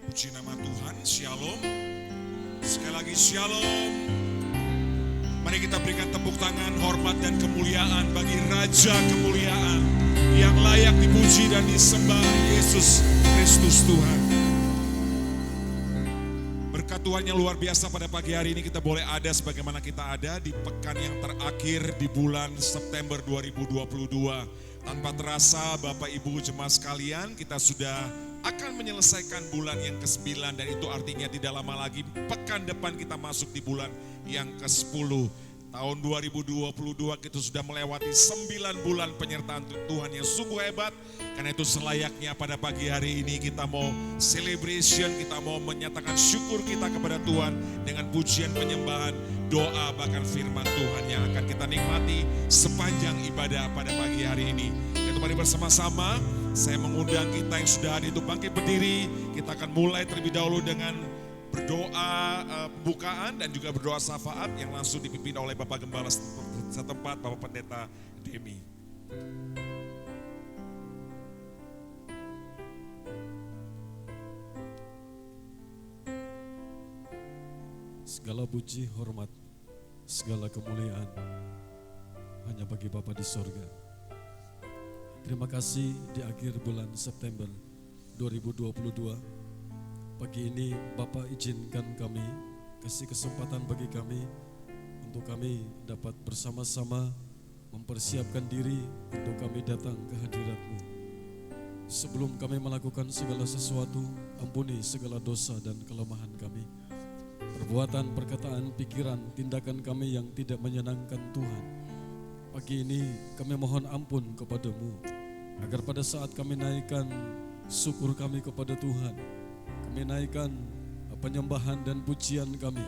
Puji nama Tuhan, Shalom. Sekali lagi Shalom. Mari kita berikan tepuk tangan, hormat dan kemuliaan bagi Raja Kemuliaan yang layak dipuji dan disembah, Yesus Kristus Tuhan. Berkat Tuhan yang luar biasa pada pagi hari ini kita boleh ada sebagaimana kita ada di pekan yang terakhir di bulan September 2022. Tanpa terasa Bapak Ibu jemaat sekalian, kita sudah akan menyelesaikan bulan yang ke-9 dan itu artinya tidak lama lagi pekan depan kita masuk di bulan yang ke-10. Tahun 2022 kita sudah melewati 9 bulan penyertaan Tuhan yang sungguh hebat. Karena itu selayaknya pada pagi hari ini kita mau celebration, kita mau menyatakan syukur kita kepada Tuhan dengan pujian, penyembahan, doa, bahkan firman Tuhan yang akan kita nikmati sepanjang ibadah pada pagi hari ini. Kita mari bersama-sama, saya mengundang kita yang sudah hadir untuk bangkit berdiri. Kita akan mulai terlebih dahulu dengan berdoa pembukaan dan juga berdoa syafaat yang langsung dipimpin oleh Bapak Gembala setempat, Bapak Pendeta Demi. Segala puji, hormat, segala kemuliaan hanya bagi Bapa di sorga. Terima kasih di akhir bulan September 2022. Pagi ini Bapak izinkan kami, kasih kesempatan bagi kami untuk kami dapat bersama-sama mempersiapkan diri untuk kami datang ke hadirat-Mu. Sebelum kami melakukan segala sesuatu, ampuni segala dosa dan kelemahan kami. Perbuatan, perkataan, pikiran, tindakan kami yang tidak menyenangkan Tuhan. Pagi ini kami mohon ampun kepada-Mu, agar pada saat kami naikkan syukur kami kepada Tuhan, kami naikkan penyembahan dan pujian kami,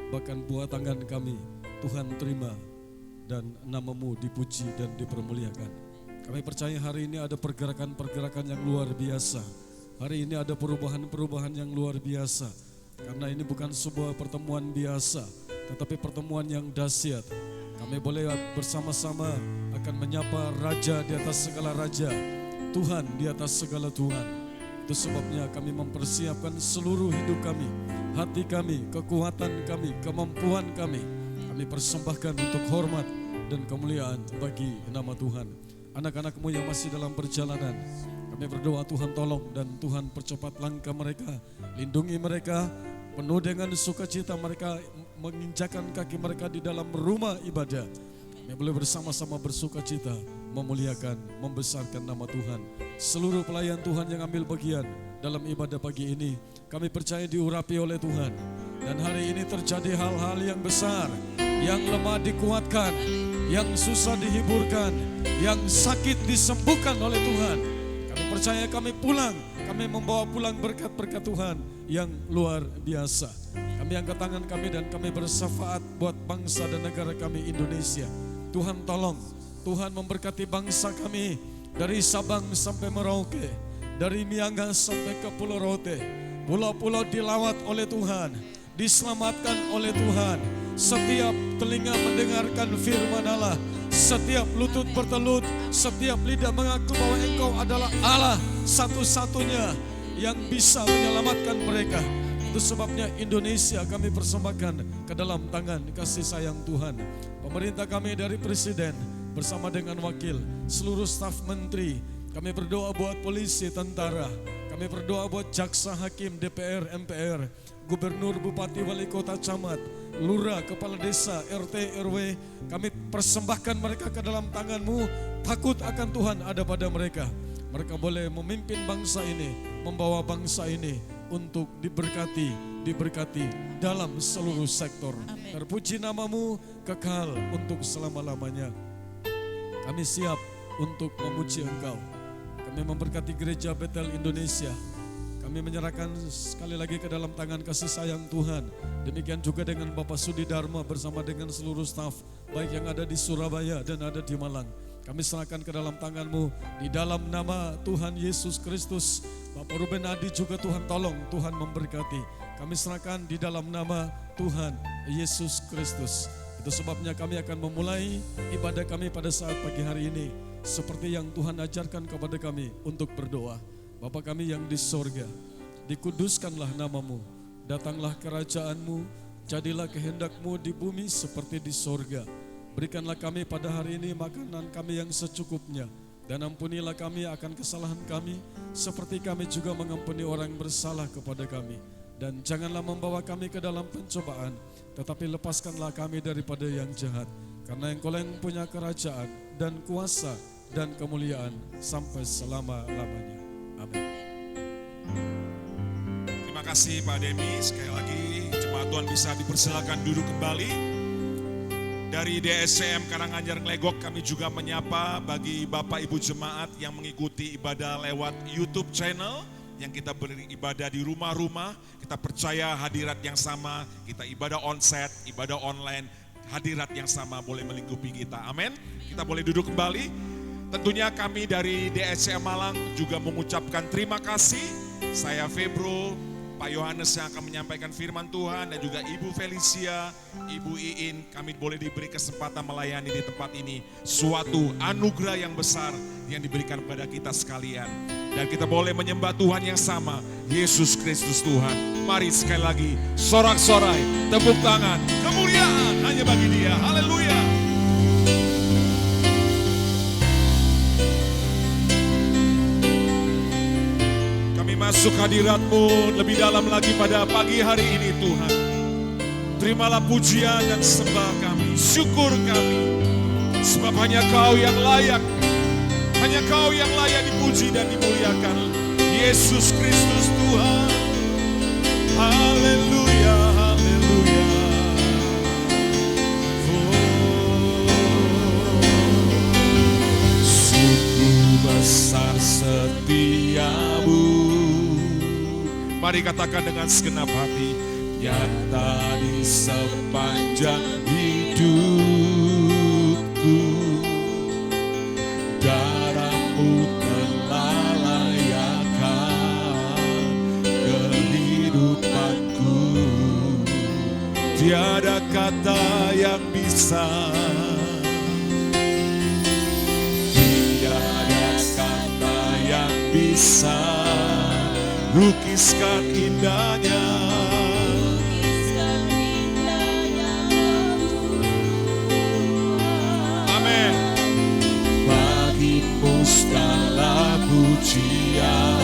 bahkan buah tangan kami, Tuhan terima dan nama-Mu dipuji dan dipermuliakan. Kami percaya hari ini ada pergerakan-pergerakan yang luar biasa. Hari ini ada perubahan-perubahan yang luar biasa. Karena ini bukan sebuah pertemuan biasa, tetapi pertemuan yang dahsyat. Kami boleh bersama-sama akan menyapa Raja di atas segala Raja, Tuhan di atas segala Tuhan. Itu sebabnya kami mempersiapkan seluruh hidup kami, hati kami, kekuatan kami, kemampuan kami. Kami persembahkan untuk hormat dan kemuliaan bagi nama Tuhan. Anak-anak-Mu yang masih dalam perjalanan, kami berdoa Tuhan tolong dan Tuhan percepat langkah mereka, lindungi mereka, penuh dengan sukacita mereka menginjakan kaki mereka di dalam rumah ibadah. Kami boleh bersama-sama bersukacita, memuliakan, membesarkan nama Tuhan. Seluruh pelayan Tuhan yang ambil bagian dalam ibadah pagi ini, kami percaya diurapi oleh Tuhan. Dan hari ini terjadi hal-hal yang besar, yang lemah dikuatkan, yang susah dihiburkan, yang sakit disembuhkan oleh Tuhan. Kami percaya kami pulang, kami membawa pulang berkat-berkat Tuhan yang luar biasa. Kami angkat tangan kami dan kami bersyafaat buat bangsa dan negara kami Indonesia. Tuhan tolong, Tuhan memberkati bangsa kami dari Sabang sampai Merauke, dari Miangas sampai ke Pulau Rote. Pulau-pulau dilawat oleh Tuhan, diselamatkan oleh Tuhan. Setiap telinga mendengarkan firman Allah, setiap lutut bertelut, setiap lidah mengaku bahwa Engkau adalah Allah satu-satunya yang bisa menyelamatkan mereka. Itu sebabnya Indonesia kami persembahkan ke dalam tangan kasih sayang Tuhan. Pemerintah kami dari Presiden bersama dengan wakil, seluruh staf menteri. Kami berdoa buat polisi, tentara. Kami berdoa buat jaksa, hakim, DPR, MPR, gubernur, bupati, wali kota, camat, lurah, kepala desa, RT, RW. Kami persembahkan mereka ke dalam tangan-Mu. Takut akan Tuhan ada pada mereka. Mereka boleh memimpin bangsa ini, membawa bangsa ini untuk diberkati dalam seluruh sektor. Terpuji nama-Mu kekal untuk selama-lamanya. Kami siap untuk memuji Engkau. Kami memberkati gereja Betel Indonesia. Kami menyerahkan sekali lagi ke dalam tangan kasih sayang Tuhan. Demikian juga dengan Bapak Sudi Dharma bersama dengan seluruh staf, baik yang ada di Surabaya dan ada di Malang. Kami serahkan ke dalam tangan-Mu di dalam nama Tuhan Yesus Kristus. Bapak Ruben Adi juga Tuhan tolong, Tuhan memberkati. Kami serahkan di dalam nama Tuhan Yesus Kristus. Itu sebabnya kami akan memulai ibadah kami pada saat pagi hari ini seperti yang Tuhan ajarkan kepada kami untuk berdoa. Bapa kami yang di sorga, dikuduskanlah namamu, datanglah kerajaan-Mu, jadilah kehendak-Mu di bumi seperti di sorga. Berikanlah kami pada hari ini makanan kami yang secukupnya, dan ampunilah kami akan kesalahan kami, seperti kami juga mengampuni orang yang bersalah kepada kami. Dan janganlah membawa kami ke dalam pencobaan, tetapi lepaskanlah kami daripada yang jahat. Karena Engkau yang punya kerajaan dan kuasa dan kemuliaan sampai selama-lamanya. Amin. Terima kasih Pak Demi. Sekali lagi jemaat Tuhan bisa dipersilakan duduk kembali. Dari DSCM Karanganyar Nglegok kami juga menyapa bagi Bapak Ibu Jemaat yang mengikuti ibadah lewat YouTube channel, yang kita beribadah di rumah-rumah. Kita percaya hadirat yang sama, kita ibadah onsite, ibadah online, hadirat yang sama boleh melingkupi kita. Amin. Kita boleh duduk kembali. Tentunya kami dari DSCM Malang juga mengucapkan terima kasih. Saya Febro, Pak Yohanes yang akan menyampaikan firman Tuhan, dan juga Ibu Felicia, Ibu Iin, kami boleh diberi kesempatan melayani di tempat ini. Suatu anugerah yang besar yang diberikan kepada kita sekalian. Dan kita boleh menyembah Tuhan yang sama, Yesus Kristus Tuhan. Mari sekali lagi, sorak-sorai, tepuk tangan, kemuliaan hanya bagi Dia. Haleluya. Masuk hadirat-Mu lebih dalam lagi pada pagi hari ini Tuhan. Terimalah pujian dan sembah kami, syukur kami. Sebab hanya Kau yang layak, hanya Kau yang layak dipuji dan dimuliakan. Yesus Kristus Tuhan. Haleluya, haleluya. Sungguh besar setiamu. Mari katakan dengan segenap hati, nyata di sepanjang hidupku, darah-Mu telah layakkan kehidupanku. Tiada kata yang bisa, tiada kata yang bisa lukiskan indahnya. Amin. Bagi-Mu segala pujian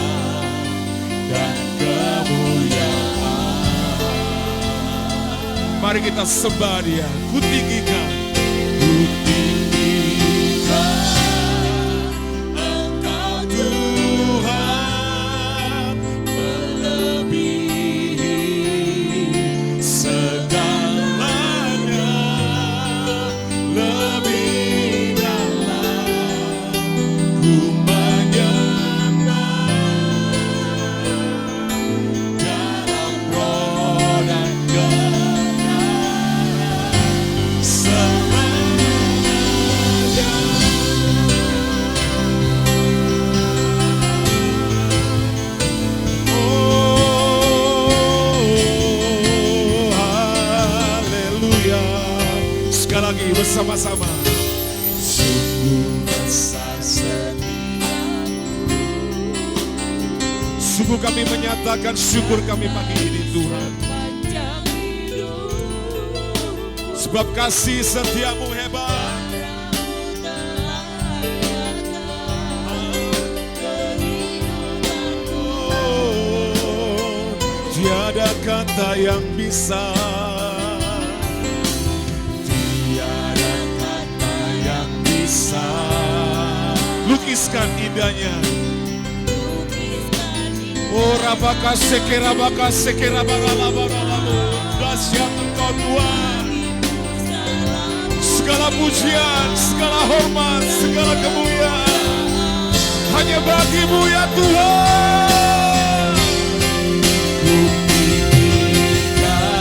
dan kemuliaan. Mari kita sembah Dia, kutinggikan, kutinggikan Engkau Tuhan. Bersama-sama. Sungguh besar setiamu. Sungguh kami menyatakan syukur kami pagi ini Tuhan. Sebab kasih setiamu hebat. Oh, tiada kata yang bisa, lukiskan indahnya. Oh rabaka sekera bagalamu. Dahsyat Engkau Tuhan. Segala pujian, segala hormat, segala kemuliaan hanya bagi-Mu ya Tuhan. Kutinggikan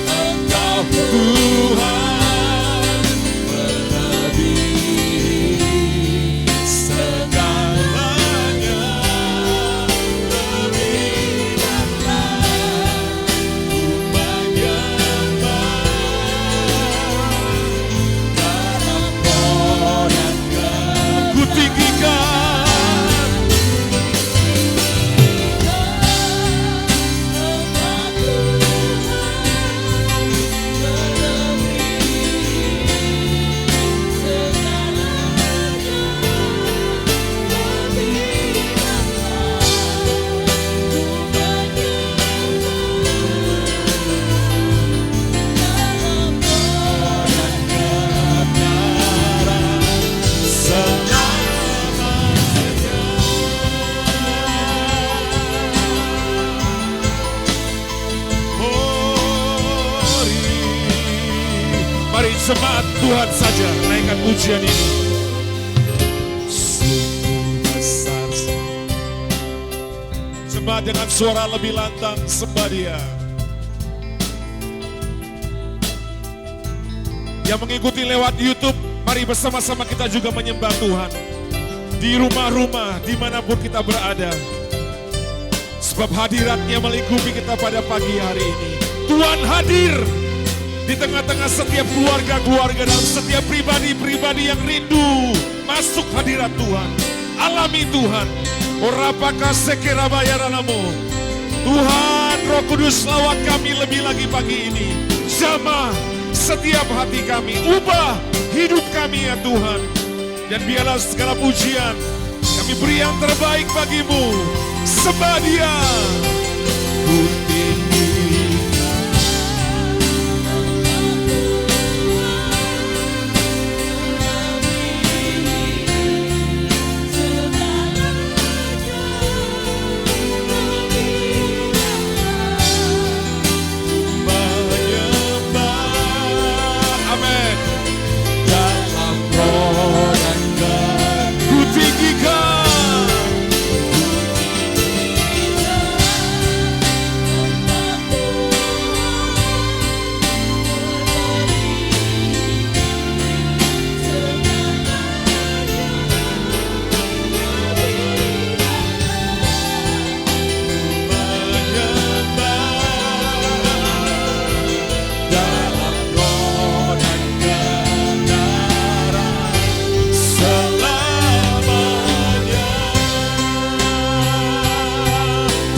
Engkau Tuhan. Jemaat Tuhan saja naikkan pujian ini. Sungguh besar. Jemaat dengan suara lebih lantang sembah Dia. Yang mengikuti lewat YouTube, mari bersama-sama kita juga menyembah Tuhan. Di rumah-rumah, dimanapun kita berada. Sebab hadirat-Nya melingkupi kita pada pagi hari ini. Tuhan hadir di tengah-tengah setiap keluarga-keluarga dan setiap pribadi-pribadi yang rindu masuk hadirat Tuhan. Alami Tuhan. Orapaka sekerabayaranamu. Tuhan Roh Kudus lawat kami lebih lagi pagi ini. Jamah setiap hati kami, ubah hidup kami ya Tuhan. Dan biarlah segala pujian kami beri yang terbaik bagimu. Sembah Dia.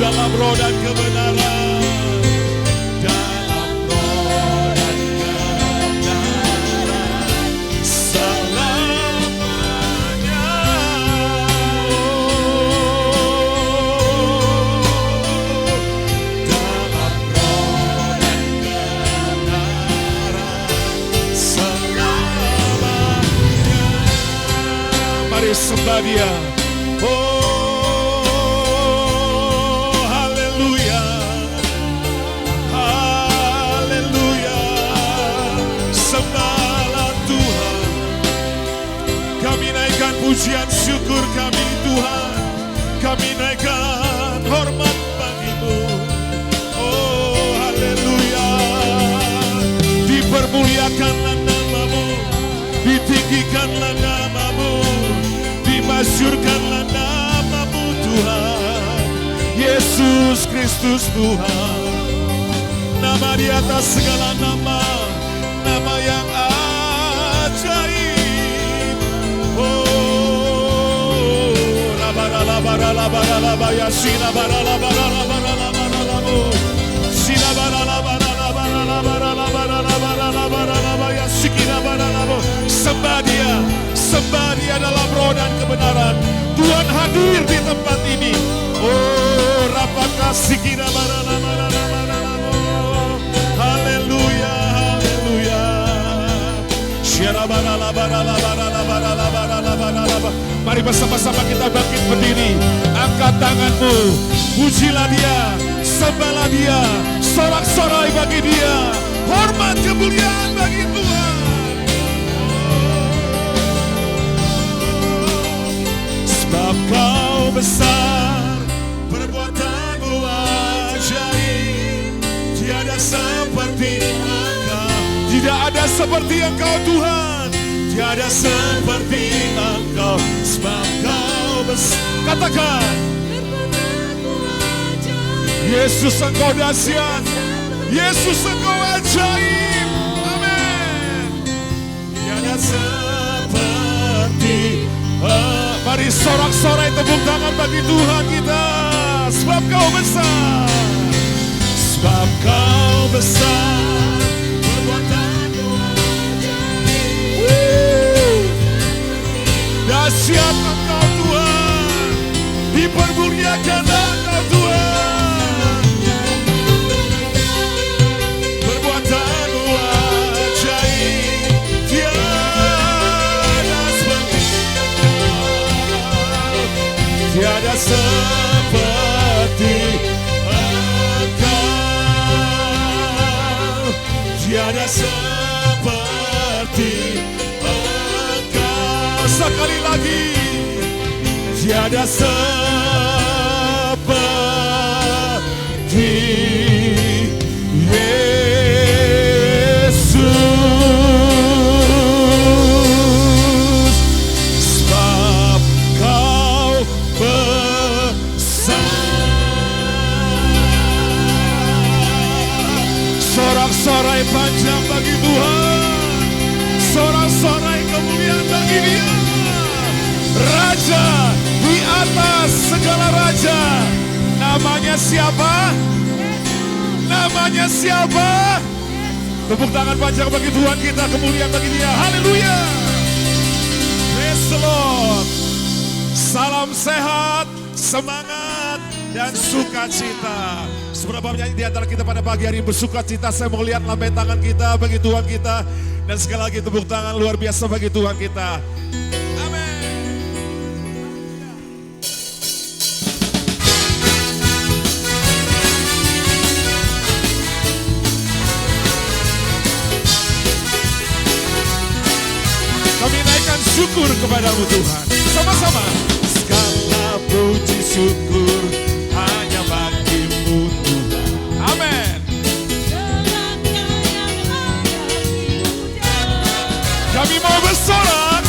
Dalam roh dan kebenaran, dalam roh dan kebenaran, selamanya. Dalam roh dan kebenaran, selamanya. Mari sembah Dia. Pujian syukur kami Tuhan, kami naikkan hormat bagi-Mu. Oh haleluya, dipermuliakanlah nama-Mu, ditinggikanlah nama-Mu, dimasyurkanlah nama-Mu Tuhan. Yesus Kristus Tuhan, nama di atas segala nama, nama yang ajaib. Baralabaya sina baralabarabaralabarabu sina baralabarabaralabarabaralabaya sikina baralabu. Sembah Dia dalam roh dan kebenaran. Tuhan hadir di tempat ini. Oh rapaka sikina baralabarabaralabu. Haleluya haleluya. Syara baralabarabaralabarabaralabarabaralaba. Mari bersama-sama kita bangkit berdiri. Angkat tanganmu, pujilah Dia, sembahlah Dia, sorak-sorai bagi Dia, hormat kemuliaan bagi Tuhan. Sebab Kau besar, perbuatan-Mu ajaib, tiada seperti Engkau, tidak ada seperti Engkau Tuhan. Tiada seperti Engkau, sebab Kau besar. Katakan, Yesus Engkau dahsyat, Yesus Engkau ajaib. Amin. Tiada seperti. Mari sorak-sorai tepuk tangan bagi Tuhan kita. Sebab Kau besar, sebab Kau besar. Dahsyat Engkau Tuhan, dipermuliakan Engkau Tuhan. Perbuatan-Mu ajaib, tiada seperti Engkau, tiada seperti Engkau, tiada seperti sekali lagi. Tiada seperti Yesus, sebab Kau besar. Sorak-sorai panjang bagi Tuhan, sorak-sorai kemuliaan bagi Dia. Raja di atas segala raja. Namanya siapa? Namanya siapa? Tepuk tangan panjang bagi Tuhan kita, kemuliaan bagi Dia. Haleluya. Praise the Lord. Salam sehat, semangat, dan sukacita. Seberapa banyak di antara kita pada pagi hari bersukacita, saya mau lihat lambaian tangan kita bagi Tuhan kita. Dan sekali lagi tepuk tangan luar biasa bagi Tuhan kita. Kami naikkan syukur kepadamu Tuhan. Sama-sama. Segala puji syukur hanya bagi-Mu Tuhan. Amin. Kami mau bersorak,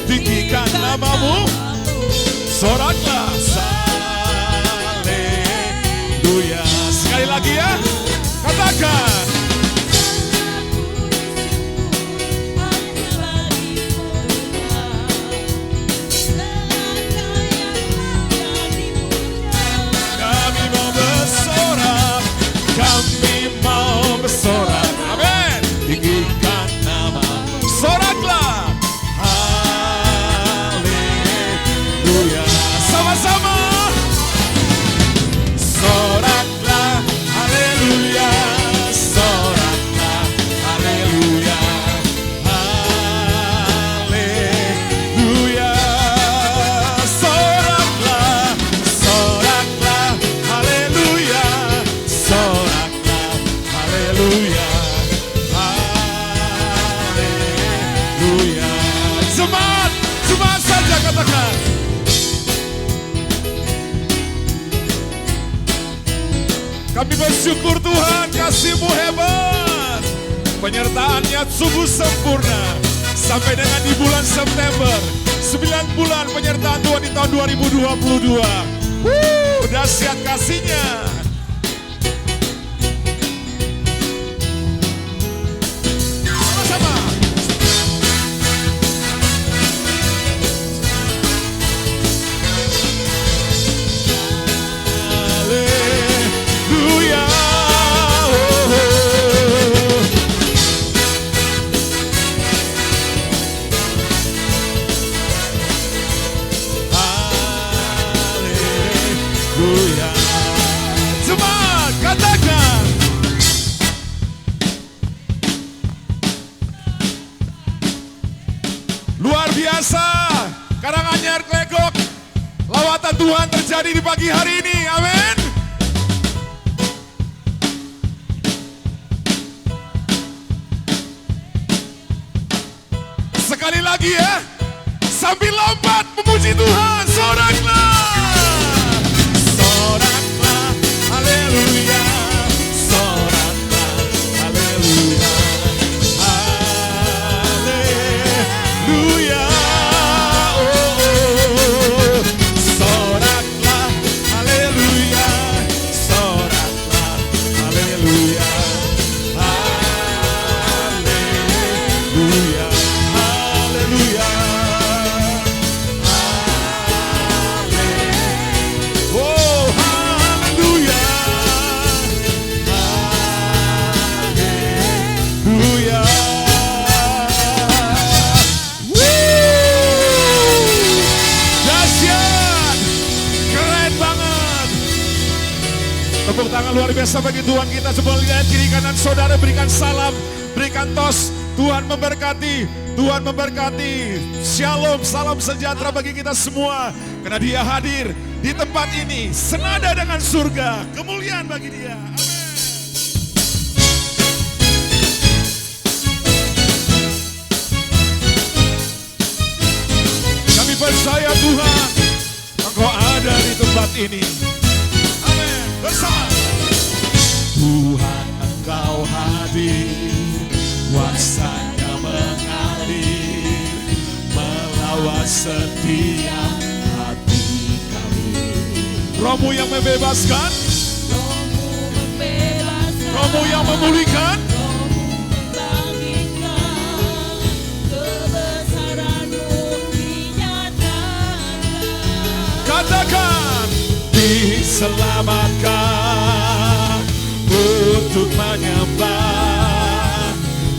tinggikan nama-Mu, soraklah haleluya. Sekali lagi ya, katakan. Kami mau bersorak, amin. Tinggikan nama, soraklah haleluya. Sama-sama. Soraklah haleluya, soraklah haleluya, haleluya. Soraklah, soraklah haleluya, soraklah haleluya, haleluya. Jemaat, jemaat saja katakan. Kami bersyukur Tuhan, kasih-Mu hebat. Penyertaan-Nya sungguh sempurna. Sampai dengan di bulan September, 9 bulan penyertaan Tuhan di tahun 2022. Dahsyat kasih-Nya. Sama-sama. Haleluya. Haleluya. Jemaat, katakan. Luar biasa, Karanganyar Klegok, lawatan Tuhan terjadi di pagi hari ini, amin. Sekali lagi ya, sambil lompat memuji Tuhan, soraklah. Soraklah, haleluya, soraklah, haleluya, haleluya. Oh, soraklah, haleluya, soraklah, haleluya, haleluya, haleluya. Oh, haleluya, haleluya. Dahsyat, keren banget. Tepuk tangan luar biasa bagi Tuhan kita. Coba lihat kiri kanan saudara, berikan salam, berikan tos. Tuhan memberkati, Tuhan memberkati. Shalom, salam sejahtera bagi kita semua. Karena Dia hadir di tempat ini, senada dengan surga. Kemuliaan bagi Dia. Amin. saat ini. Amin. Bersama. Tuhan Engkau hadir, kuasa-Nya mengalir, melawat setiap hati kami. Roh-Mu yang membebaskan, Roh-Mu yang memulihkan, katakan diselamatkan untuk menyembah.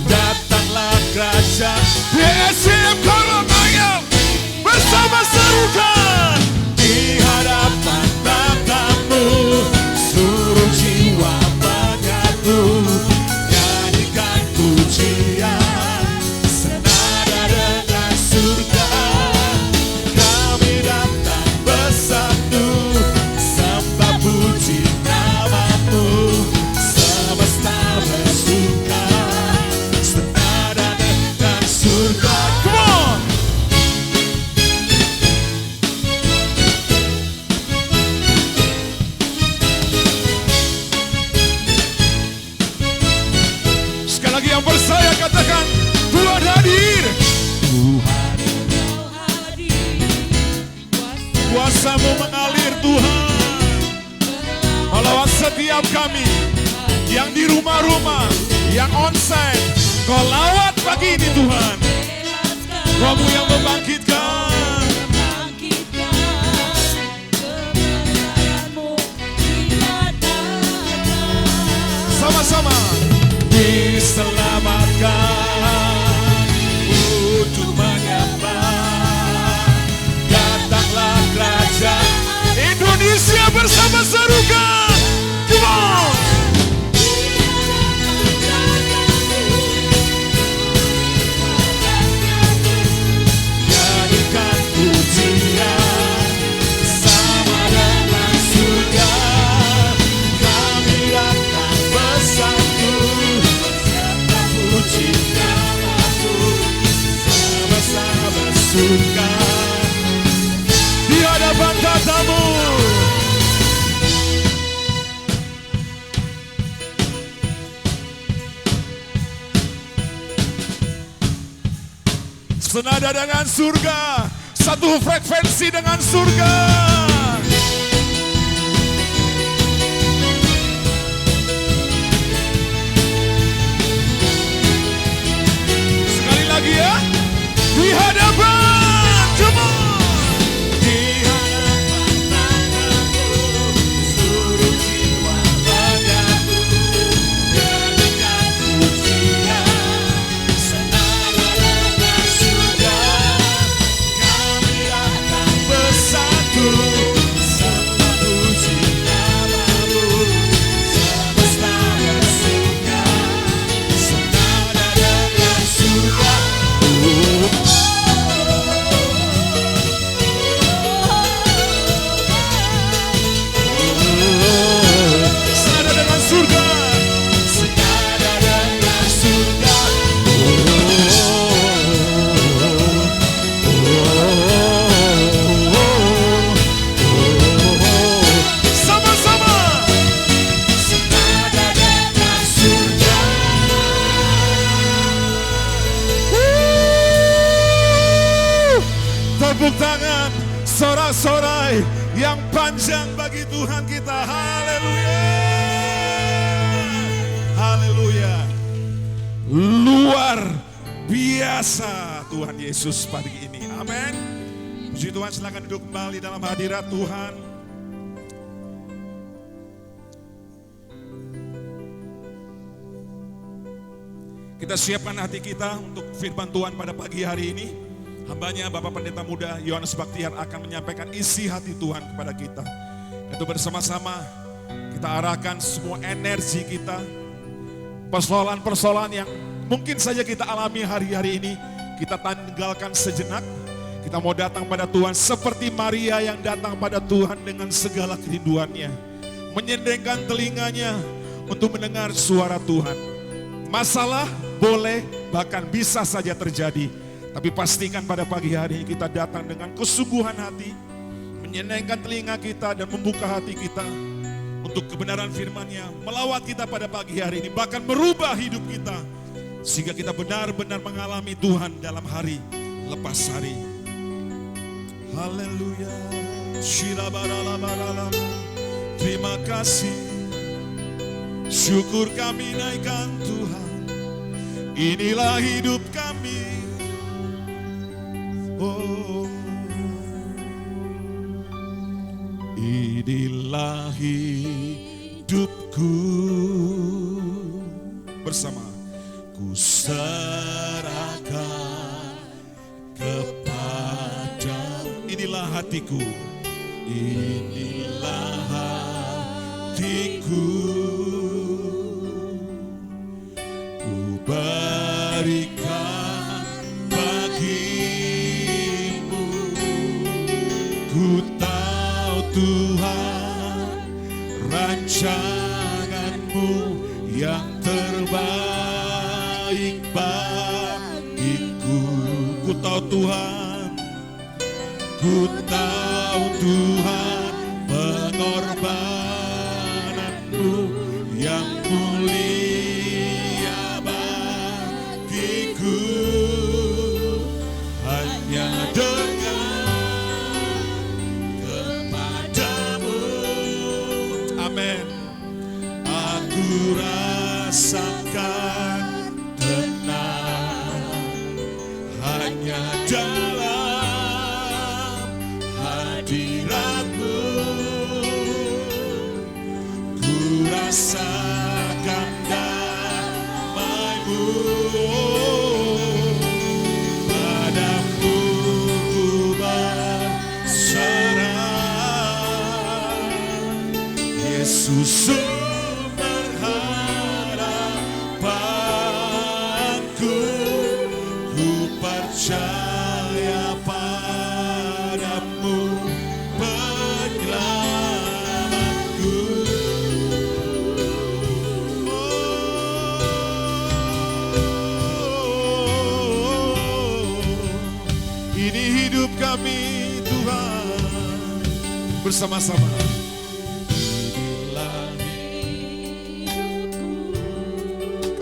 Datanglah kerajaan BSM Karanganyar bersama serukan di hadapan tatamu, suruh jiwa menyatu, nyanyikan pujian senada dengan surga. Kami datang bersatu, sembah puji namamu, semesta bersuka senada dengan surga. Come on! Sekali lagi yang percaya katakan, Tuhan hadir. Tuhan, kuasa-Mu mengalir Tuhan, melawat setiap kami yang di rumah-rumah, yang onsite. Kau lawat pagi ini Tuhan, Roh-Mu yang membangkitkan. Sama-sama diselamatkan untuk menyembah. Datanglah kerajaan Indonesia bersama serukan. Come on! Nyanyikan pujian sama dengan surga. Kami datang bersatu, sembah puji namamu, sama-sama bersuka di hadapan tatamu. Senada dengan surga, satu frekuensi dengan surga. Sekali lagi ya, di hadapan, come on. Di hadapan tatamu, seluruh jiwa menyatu, nyanyikan pujian senada dengan surga. Kami datang bersatu, sembah puji namamu, semesta bersuka senada dengan surga. Senada dengan surga, senada dengan surga. Sama-sama senada dengan surga. Tepuk tangan sorak-sorai yang panjang bagi Tuhan kita. Haleluya. Haleluya. Luar biasa Tuhan Yesus pagi ini. Amin. Puji Tuhan, silakan duduk kembali dalam hadirat Tuhan. Kita siapkan hati kita untuk firman Tuhan pada pagi hari ini. Hambanya Bapak Pendeta Muda Yohanes Baktiar akan menyampaikan isi hati Tuhan kepada kita. Itu bersama-sama kita arahkan semua energi kita, persoalan-persoalan yang mungkin saja kita alami hari-hari ini, kita tinggalkan sejenak. Kita mau datang pada Tuhan seperti Maria yang datang pada Tuhan dengan segala kerinduannya, menyendengkan telinganya untuk mendengar suara Tuhan. Masalah boleh bahkan bisa saja terjadi, tapi pastikan pada pagi hari ini kita datang dengan kesungguhan hati, menyenangkan telinga kita dan membuka hati kita untuk kebenaran firman-Nya, melawat kita pada pagi hari ini, bahkan merubah hidup kita, sehingga kita benar-benar mengalami Tuhan dalam hari lepas hari. Haleluya. Terima kasih, syukur kami naikkan Tuhan, inilah hidup kami. Oh, inilah hidupku, bersama ku serahkan kepadamu. Inilah hatiku, inilah hatiku, ku berikan bagimu. Ku tahu Tuhan, rancangan-Mu yang terbaik bagiku. Ku tahu Tuhan, ku tahu Tuhan, pengorbanan-Mu yang mulia bagiku. Hanya dekat kepadamu, amin, aku rasakan tenang hanya dalam hadirat-Mu. Ku rasakan damai-Mu, padamu ku berserah. Yesus sumber harapanku, ku percaya padamu, penyelamatku. Ini hidup kami Tuhan, bersama-sama.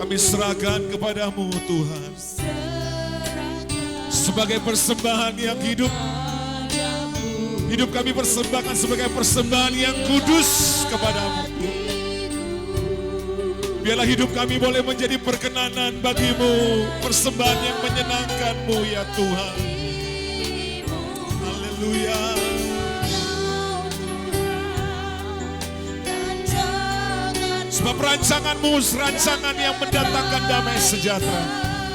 Kami serahkan kepadamu Tuhan, sebagai persembahan yang hidup. Hidup kami persembahkan sebagai persembahan yang kudus kepadamu. Biarlah hidup kami boleh menjadi perkenanan bagimu, persembahan yang menyenangkan-Mu ya Tuhan. Haleluya. Sebab rancangan-Mu rancangan yang mendatangkan damai sejahtera,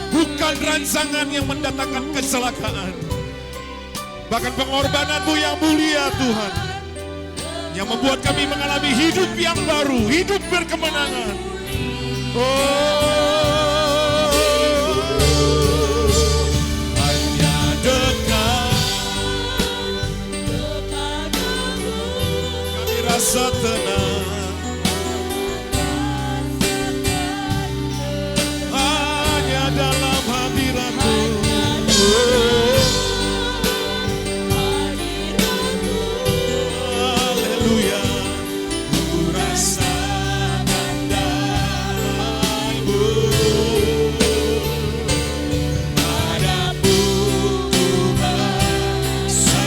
bukan rancangan yang mendatangkan kecelakaan. Bahkan pengorbanan-Mu yang mulia Tuhan, yang membuat kami mengalami hidup yang baru, hidup berkemenangan. Oh, hanya dekat kepadamu, kami rasa tenang. Hanya dalam hadirat-Mu. Haleluya. Ku rasakan damai-Mu, padamu ku berserah.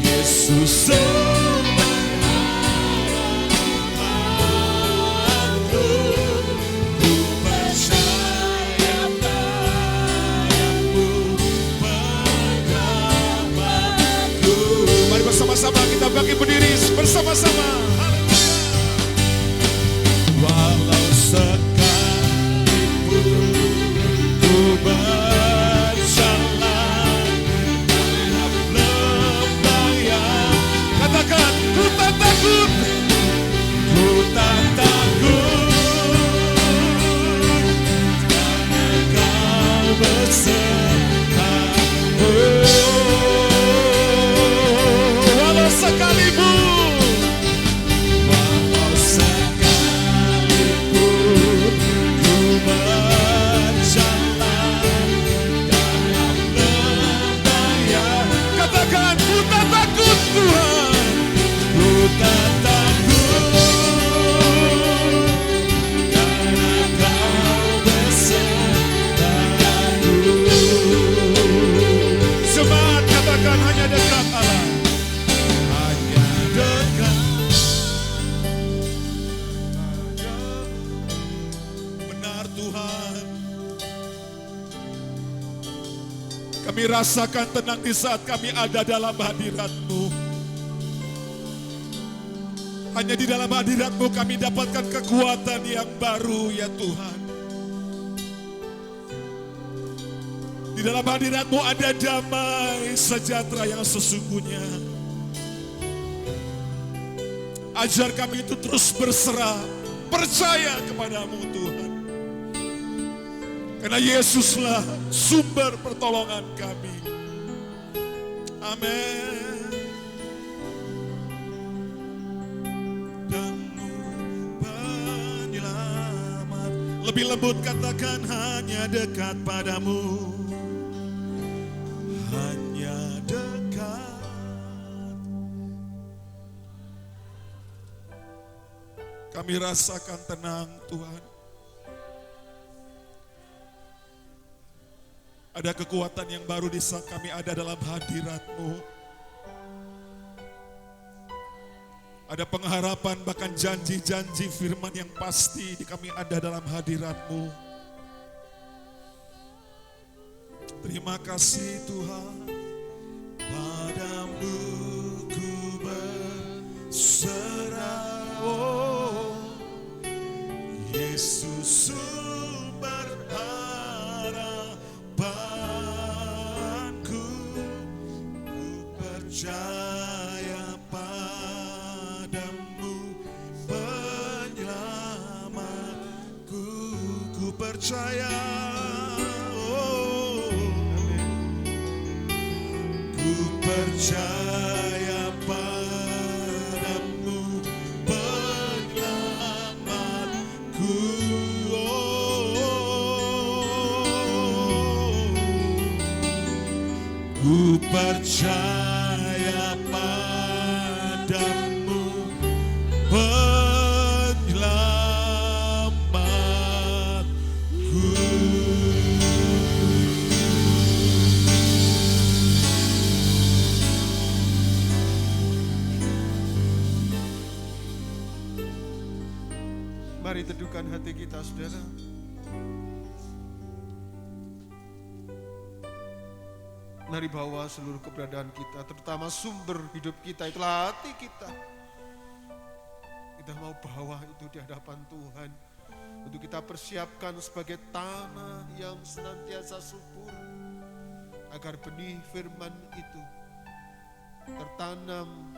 Yesus sumber harapanku, ku percaya padamu, penyelamatku. Mari bersama-sama kita bangkit berdiri bersama-sama. Haleluya. Walau sekalipun ku berjalan dalam lembah yang, katakan, ku tak takut, ku tak takut, karena Kau besertaku. Walau sekalipun Tuhan. Kami rasakan tenang di saat kami ada dalam hadirat-Mu. Hanya di dalam hadirat-Mu kami dapatkan kekuatan yang baru ya Tuhan. Di dalam hadirat-Mu ada damai sejahtera yang sesungguhnya. Ajar kami itu terus berserah, percaya kepadamu Tuhan. Karena Yesuslah sumber pertolongan kami. Amin. Damu penyelamat. Lebih lembut katakan hanya dekat padamu. Hanya dekat. Kami rasakan tenang Tuhan. Ada kekuatan yang baru di saat kami ada dalam hadirat-Mu. Ada pengharapan bahkan janji-janji firman yang pasti di kami ada dalam hadirat-Mu. Terima kasih Tuhan. Padamu ku berserah, oh Yesus sumber harapanku. Ku percaya padamu penyelamatku. Ku percaya, oh ku percaya padamu penyelamatku. Ku percaya padamu penyelamatku. Mari teduhkan hati kita, saudara. Mari bawa seluruh keberadaan kita, terutama sumber hidup kita, itulah hati kita. Kita mau bawa itu di hadapan Tuhan, untuk kita persiapkan sebagai tanah yang senantiasa subur, agar benih firman itu tertanam,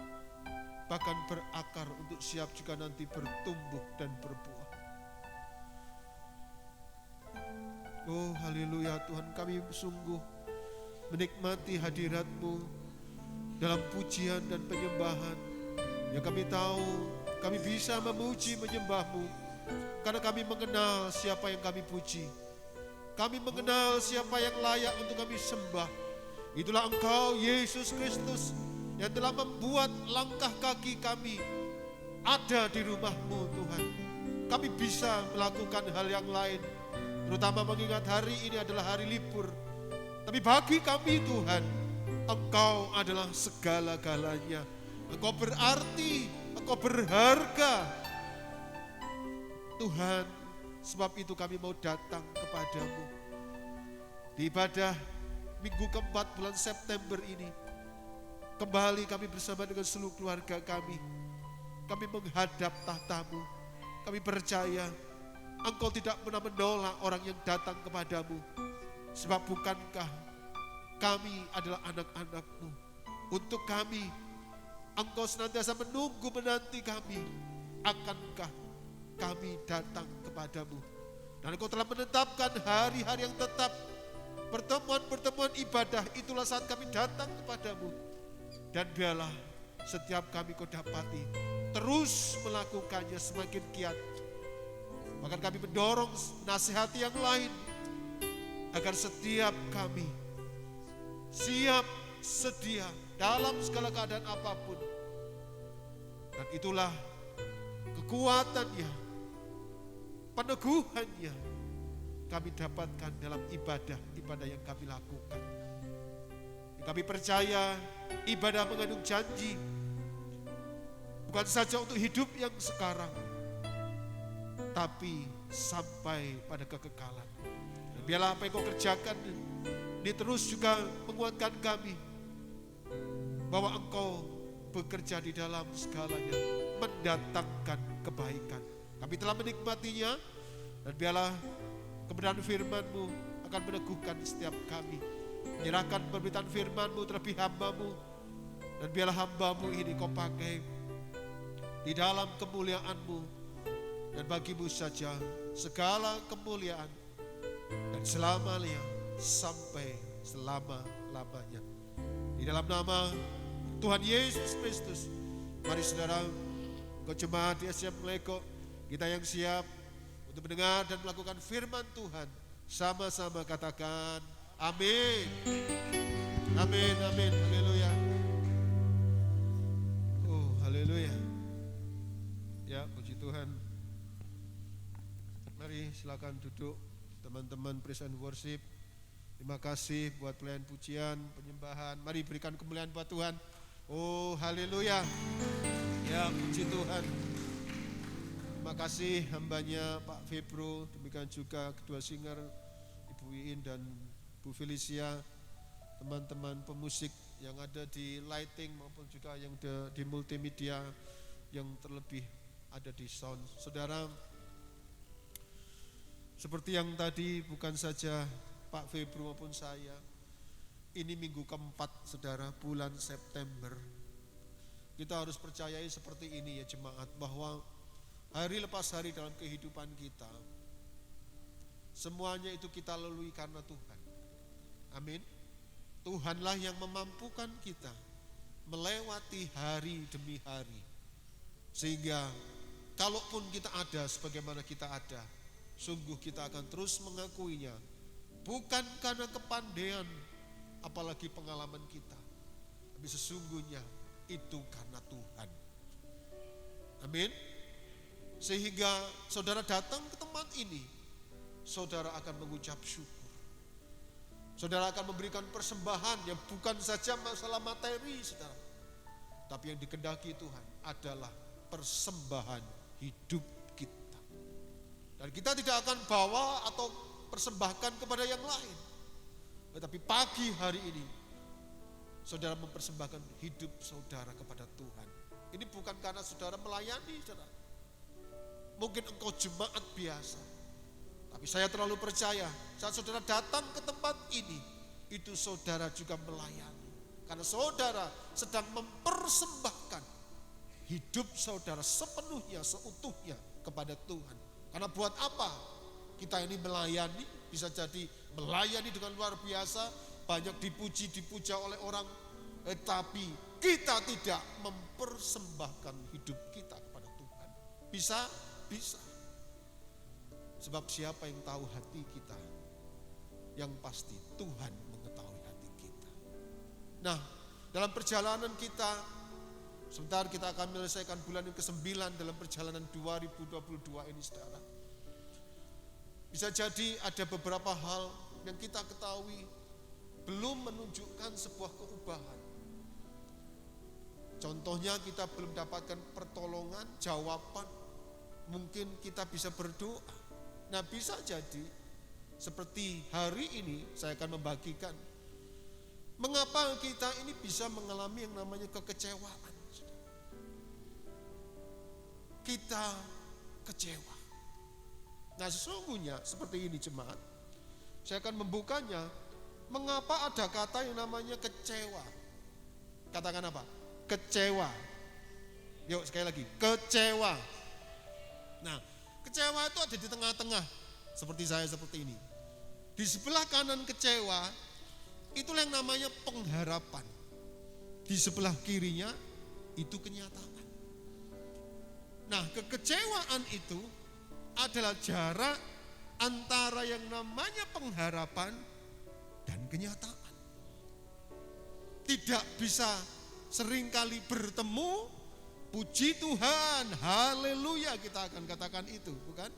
bahkan berakar untuk siap jika nanti bertumbuh dan berbuah. Oh haleluya Tuhan, kami sungguh menikmati hadirat-Mu dalam pujian dan penyembahan. Yang kami tahu kami bisa memuji menyembah-Mu karena kami mengenal siapa yang kami puji. Kami mengenal siapa yang layak untuk kami sembah. Itulah Engkau Yesus Kristus yang telah membuat langkah kaki kami ada di rumah-Mu Tuhan. Kami bisa melakukan hal yang lain, terutama mengingat hari ini adalah hari libur. Tapi bagi kami Tuhan, Engkau adalah segala-galanya. Engkau berarti, Engkau berharga. Tuhan, sebab itu kami mau datang kepadamu. Di ibadah minggu keempat bulan September ini, kembali kami bersama dengan seluruh keluarga kami. Kami menghadap tahta-Mu. Kami percaya Engkau tidak pernah menolak orang yang datang kepadamu. Sebab bukankah kami adalah anak-anak-Mu? Untuk kami, Engkau senantiasa menunggu menanti kami. Akankah kami datang kepadamu? Dan Engkau telah menetapkan hari-hari yang tetap, pertemuan-pertemuan ibadah, itulah saat kami datang kepadamu. Dan biarlah setiap kami Kau dapati terus melakukannya semakin giat. Bahkan kami mendorong nasihati yang lain, agar setiap kami siap sedia dalam segala keadaan apapun. Dan itulah kekuatannya, peneguhannya kami dapatkan dalam ibadah-ibadah yang kami lakukan. Kami percaya ibadah mengandung janji, bukan saja untuk hidup yang sekarang, tapi sampai pada kekekalan. Dan biarlah apa yang kau kerjakan ini terus juga menguatkan kami, bahwa engkau bekerja di dalam segalanya, mendatangkan kebaikan. Kami telah menikmatinya, dan biarlah kebenaran firman-Mu akan meneguhkan setiap kami. Menyerahkan pemberitaan firman-Mu terlebih hamba-Mu, dan biarlah hamba-Mu ini kau pakai di dalam kemuliaan-Mu, dan bagi-Mu saja segala kemuliaan dan selamanya sampai selama-lamanya. Di dalam nama Tuhan Yesus Kristus, mari saudara, engkau jemaat di Asia Meleko, kita yang siap untuk mendengar dan melakukan firman Tuhan, sama-sama katakan amin. Amin, amin, haleluya. Oh, haleluya. Ya, puji Tuhan. Mari silakan duduk teman-teman praise and worship. Terima kasih buat pelayan pujian, penyembahan. Mari berikan kemuliaan buat Tuhan. Oh, haleluya. Ya, puji Tuhan. Terima kasih hambanya Pak Febro, demikian juga kedua singer Ibu Iin dan Bu Felicia, teman-teman pemusik yang ada di lighting maupun juga yang di multimedia, yang terlebih ada di sound. Saudara, seperti yang tadi bukan saja Pak Febro maupun saya, ini minggu keempat saudara, bulan September. Kita harus percayai seperti ini ya jemaat, bahwa hari lepas hari dalam kehidupan kita, semuanya itu kita lalui karena Tuhan. Amin. Tuhanlah yang memampukan kita melewati hari demi hari. Sehingga kalaupun kita ada sebagaimana kita ada, sungguh kita akan terus mengakuinya. Bukan karena kepandaian, apalagi pengalaman kita, tapi sesungguhnya itu karena Tuhan. Amin. Sehingga saudara datang ke tempat ini, saudara akan mengucap syukur. Saudara akan memberikan persembahan yang bukan saja masalah materi, saudara, tapi yang dikehendaki Tuhan adalah persembahan hidup kita. Dan kita tidak akan bawa atau persembahkan kepada yang lain. Tetapi pagi hari ini, saudara mempersembahkan hidup saudara kepada Tuhan. Ini bukan karena saudara melayani, saudara. Mungkin engkau jemaat biasa, tapi saya terlalu percaya saat saudara datang ke tempat ini, itu saudara juga melayani. Karena saudara sedang mempersembahkan hidup saudara sepenuhnya, seutuhnya kepada Tuhan. Karena buat apa kita ini melayani? Bisa jadi melayani dengan luar biasa, banyak dipuja oleh orang, tetapi kita tidak mempersembahkan hidup kita kepada Tuhan. Bisa? Bisa. Sebab siapa yang tahu hati kita? Yang pasti Tuhan mengetahui hati kita. Nah, dalam perjalanan kita, sebentar kita akan menyelesaikan bulan yang ke-9 dalam perjalanan 2022 ini, saudara. Bisa jadi ada beberapa hal yang kita ketahui belum menunjukkan sebuah keubahan. Contohnya kita belum dapatkan pertolongan, jawaban. Mungkin kita bisa berdoa. Nah, bisa jadi seperti hari ini saya akan membagikan mengapa kita ini bisa mengalami yang namanya kekecewaan. Kita kecewa. Nah, sesungguhnya seperti ini jemaat. Saya akan membukanya. Mengapa ada kata yang namanya kecewa? Katakan apa? Kecewa. Yuk sekali lagi, kecewa. Nah, kecewa itu ada di tengah-tengah, seperti saya seperti ini. Di sebelah kanan kecewa, itulah yang namanya pengharapan. Di sebelah kirinya, itu kenyataan. Nah, kekecewaan itu adalah jarak antara yang namanya pengharapan dan kenyataan. Tidak bisa seringkali bertemu. Puji Tuhan, haleluya, kita akan katakan itu, bukan?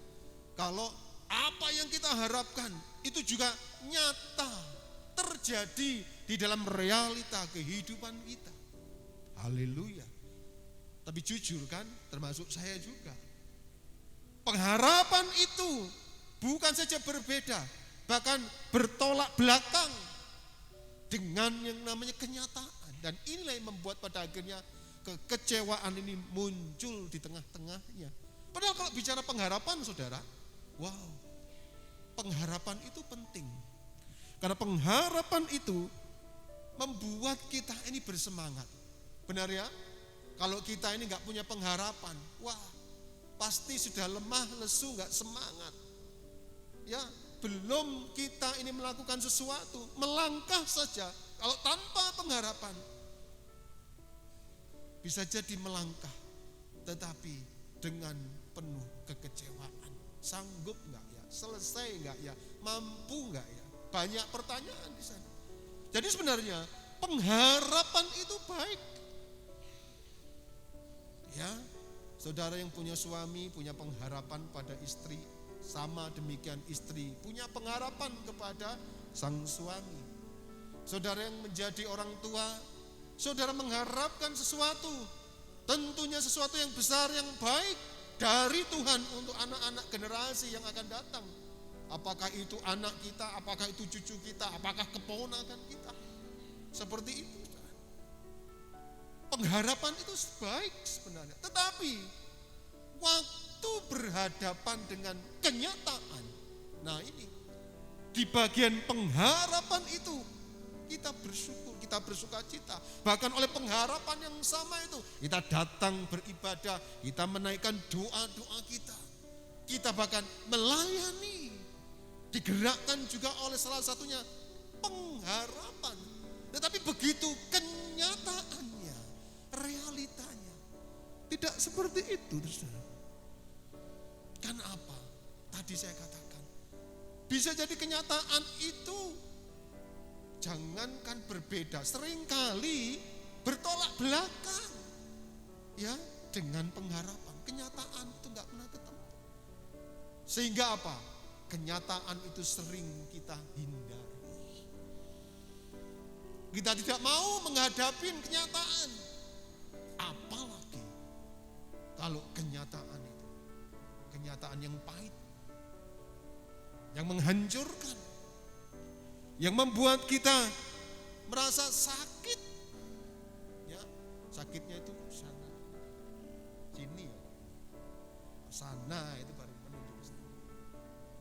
Kalau apa yang kita harapkan itu juga nyata terjadi di dalam realita kehidupan kita. Haleluya. Tapi jujur kan, termasuk saya juga. Pengharapan itu bukan saja berbeda, bahkan bertolak belakang dengan yang namanya kenyataan. Dan inilah yang membuat pada akhirnya kekecewaan ini muncul di tengah-tengahnya. Padahal kalau bicara pengharapan, saudara, wow, pengharapan itu penting. Karena pengharapan itu membuat kita ini bersemangat. Benar ya? Kalau kita ini gak punya pengharapan, wah, pasti sudah lemah, lesu, gak semangat. Ya, belum kita ini melakukan sesuatu, melangkah saja, kalau tanpa pengharapan, bisa jadi melangkah, tetapi dengan penuh kekecewaan. Sanggup gak ya? Selesai gak ya? Mampu gak ya? Banyak pertanyaan di sana. Jadi sebenarnya pengharapan itu baik. Ya, saudara yang punya suami punya pengharapan pada istri, sama demikian istri punya pengharapan kepada sang suami. Saudara yang menjadi orang tua, saudara mengharapkan sesuatu, tentunya sesuatu yang besar, yang baik dari Tuhan untuk anak-anak generasi yang akan datang. Apakah itu anak kita, apakah itu cucu kita, apakah keponakan kita. Seperti itu. Pengharapan itu baik sebenarnya. Tetapi waktu berhadapan dengan kenyataan, nah ini di bagian pengharapan itu kita bersyukur, kita bersuka cita. Bahkan oleh pengharapan yang sama itu kita datang beribadah, kita menaikkan doa-doa kita. Kita bahkan melayani, digerakkan juga oleh salah satunya pengharapan. Tetapi begitu kenyataannya, realitanya tidak seperti itu, saudara. Kan apa? Tadi saya katakan, bisa jadi kenyataan itu jangankan berbeda, seringkali bertolak belakang ya dengan pengharapan. Kenyataan itu nggak pernah ketemu. Sehingga apa? Kenyataan itu sering kita hindari. Kita tidak mau menghadapi kenyataan. Apalagi kalau kenyataan itu kenyataan yang pahit, yang menghancurkan, yang membuat kita merasa sakit. Ya, sakitnya itu sana, sini ya, sana itu baru menunjuk.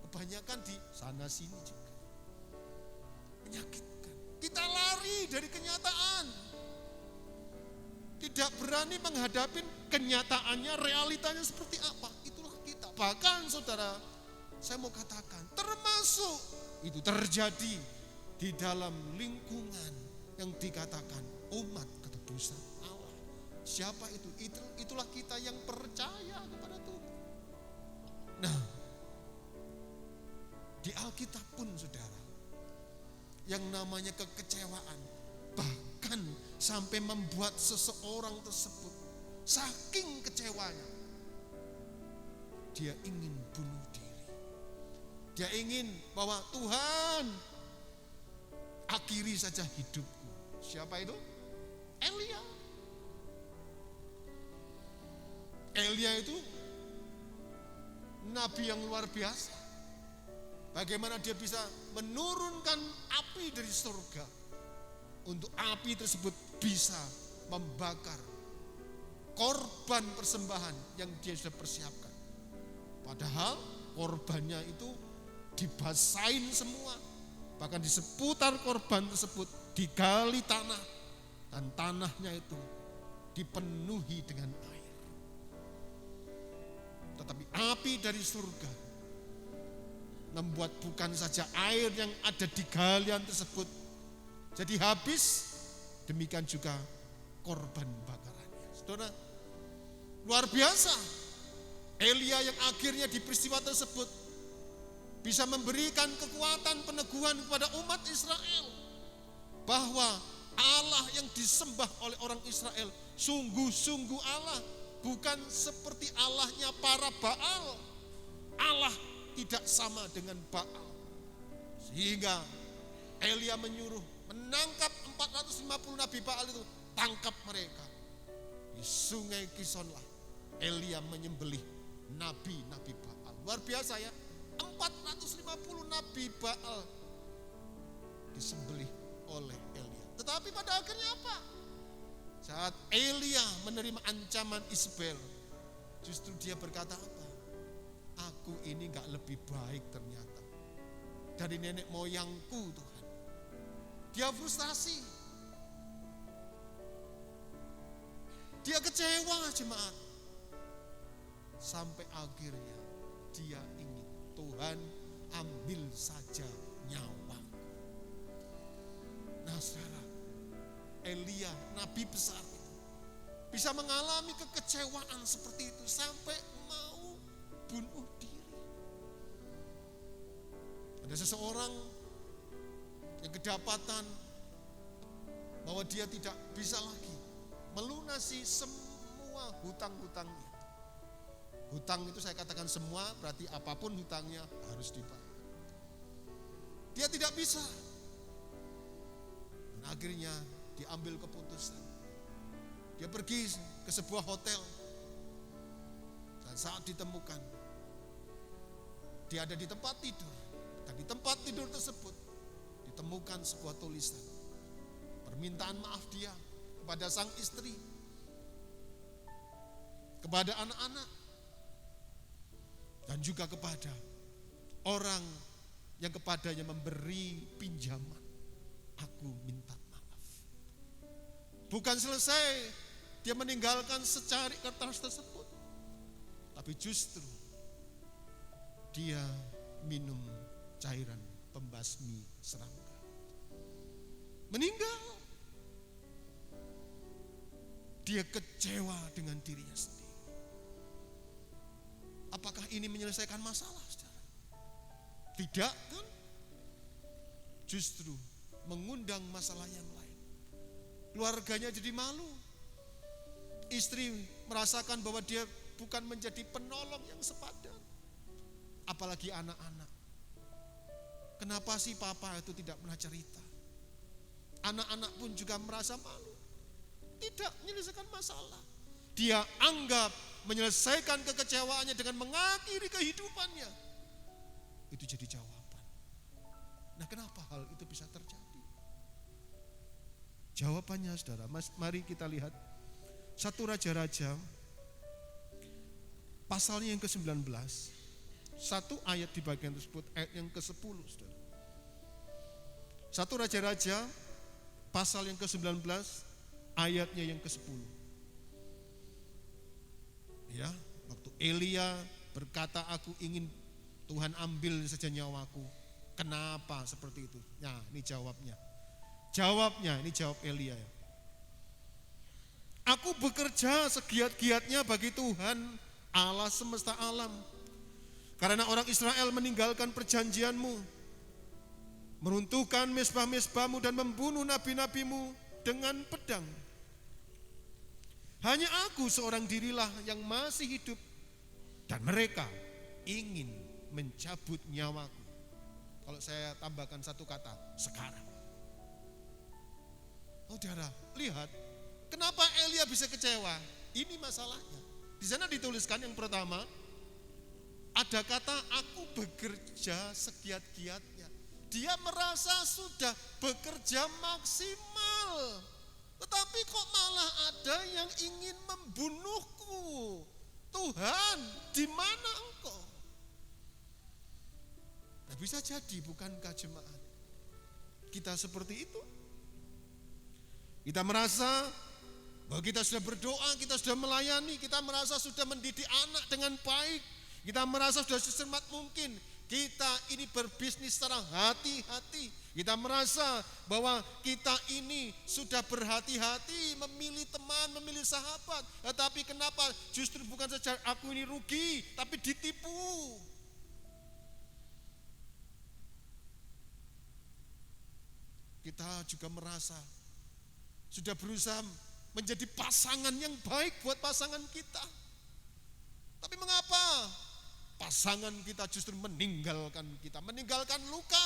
Kebanyakan di sana sini juga menyakitkan. Kita lari dari kenyataan, tidak berani menghadapi kenyataannya, realitanya seperti apa. Itulah kita. Bahkan saudara, saya mau katakan, termasuk itu terjadi di dalam lingkungan yang dikatakan umat ketebusan Allah. Siapa itu? Itulah kita yang percaya kepada Tuhan. Nah, di Alkitab pun saudara, yang namanya kekecewaan bahkan sampai membuat seseorang tersebut saking kecewanya, dia ingin bunuh diri. Dia ingin bahwa Tuhan, akhiri saja hidupku. Siapa itu? Elia. Elia itu nabi yang luar biasa. Bagaimana dia bisa menurunkan api dari surga untuk api tersebut bisa membakar korban persembahan yang dia sudah persiapkan. Padahal korbannya itu dibasahin semua. Bahkan di seputar korban tersebut digali tanah, dan tanahnya itu dipenuhi dengan air. Tetapi api dari surga membuat bukan saja air yang ada di galian tersebut jadi habis, demikian juga korban bakarannya. Saudara, luar biasa. Elia yang akhirnya di peristiwa tersebut bisa memberikan kekuatan peneguhan kepada umat Israel bahwa Allah yang disembah oleh orang Israel sungguh-sungguh Allah, bukan seperti Allahnya para Baal. Allah tidak sama dengan Baal. Sehingga Elia menyuruh menangkap 450 nabi Baal itu, tangkap mereka. Di sungai Kisonlah Elia menyembelih nabi-nabi Baal. Luar biasa ya, 450 nabi Baal disembelih oleh Elia. Tetapi pada akhirnya apa? Saat Elia menerima ancaman Isabel, justru dia berkata apa? Aku ini gak lebih baik ternyata dari nenek moyangku Tuhan. Dia frustasi, dia kecewa jemaat. Sampai akhirnya dia ingin, Tuhan ambil saja nyawaku. Nah saudara, Elia nabi besar itu bisa mengalami kekecewaan seperti itu sampai mau bunuh diri. Ada seseorang yang kedapatan bahwa dia tidak bisa lagi melunasi semua hutang-hutangnya. Hutang itu saya katakan semua, berarti apapun hutangnya harus dibayar. Dia tidak bisa. Dan akhirnya diambil keputusan. Dia pergi ke sebuah hotel. Dan saat ditemukan, dia ada di tempat tidur. Dan di tempat tidur tersebut ditemukan sebuah tulisan. Permintaan maaf dia kepada sang istri, kepada anak-anak, dan juga kepada orang yang kepadanya memberi pinjaman. Aku minta maaf. Bukan selesai dia meninggalkan secari kertas tersebut, tapi justru dia minum cairan pembasmi serangga. Meninggal. Dia kecewa dengan dirinya sendiri. Apakah ini menyelesaikan masalah, saudara? Tidak kan? Justru mengundang masalah yang lain. Keluarganya jadi malu. Istri merasakan bahwa dia bukan menjadi penolong yang sepadan. Apalagi anak-anak. Kenapa sih papa itu tidak pernah cerita? Anak-anak pun juga merasa malu. Tidak menyelesaikan masalah. Dia anggap menyelesaikan kekecewaannya dengan mengakhiri kehidupannya. Itu jadi jawaban. Nah, kenapa hal itu bisa terjadi? Jawabannya saudara, mari kita lihat 1 Raja-Raja pasalnya yang ke-19. 1 ayat di bagian tersebut, ayat yang ke-10 saudara. 1 Raja-Raja pasal yang ke-19 ayatnya yang ke-10. Ya, waktu Elia berkata, aku ingin Tuhan ambil saja nyawaku. Kenapa seperti itu? Nah, ini jawabnya. Jawabnya, ini jawab Elia. Aku bekerja segiat-giatnya bagi Tuhan Allah semesta alam. Karena orang Israel meninggalkan perjanjianmu, meruntuhkan mezbah-mezbahmu dan membunuh nabi-nabimu dengan pedang. Hanya aku seorang dirilah yang masih hidup dan mereka ingin mencabut nyawaku. Kalau saya tambahkan satu kata, sekarang. Saudara, lihat kenapa Elia bisa kecewa? Ini masalahnya. Di sana dituliskan yang pertama, ada kata aku bekerja segiat-giatnya. Dia merasa sudah bekerja maksimal. Tetapi kok malah ada yang ingin membunuhku. Tuhan, di mana engkau? Nah, bisa jadi bukankah jemaat kita seperti itu? Kita merasa bahwa kita sudah berdoa, kita sudah melayani, kita merasa sudah mendidik anak dengan baik. Kita merasa sudah secermat mungkin. Kita ini berbisnis secara hati-hati. Kita merasa bahwa kita ini sudah berhati-hati memilih teman, memilih sahabat. Tetapi kenapa justru bukan saja aku ini rugi, tapi ditipu. Kita juga merasa sudah berusaha menjadi pasangan yang baik buat pasangan kita. Tapi mengapa pasangan kita justru meninggalkan kita, meninggalkan luka?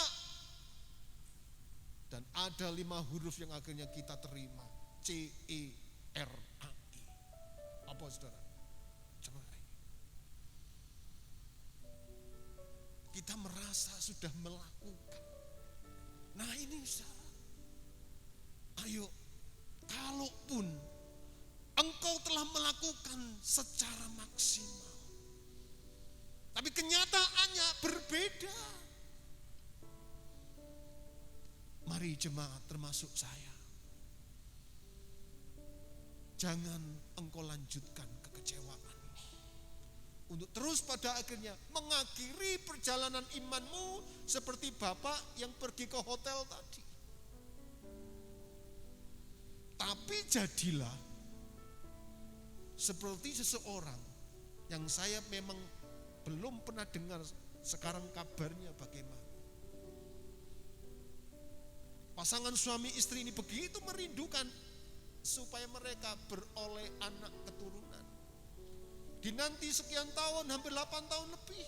Dan ada 5 huruf yang akhirnya kita terima, CERAI. Apa saudara? Cerai. kita merasa sudah melakukan. Nah ini saudara, ayo, kalaupun engkau telah melakukan secara maksimal, tapi kenyataannya berbeda. Mari jemaat termasuk saya, jangan engkau lanjutkan kekecewaan untuk terus pada akhirnya mengakhiri perjalanan imanmu seperti bapak yang pergi ke hotel tadi. Tapi jadilah seperti seseorang yang saya memang belum pernah dengar sekarang kabarnya bagaimana. Pasangan suami istri ini begitu merindukan supaya mereka beroleh anak keturunan. Dinanti sekian tahun, hampir 8 tahun lebih.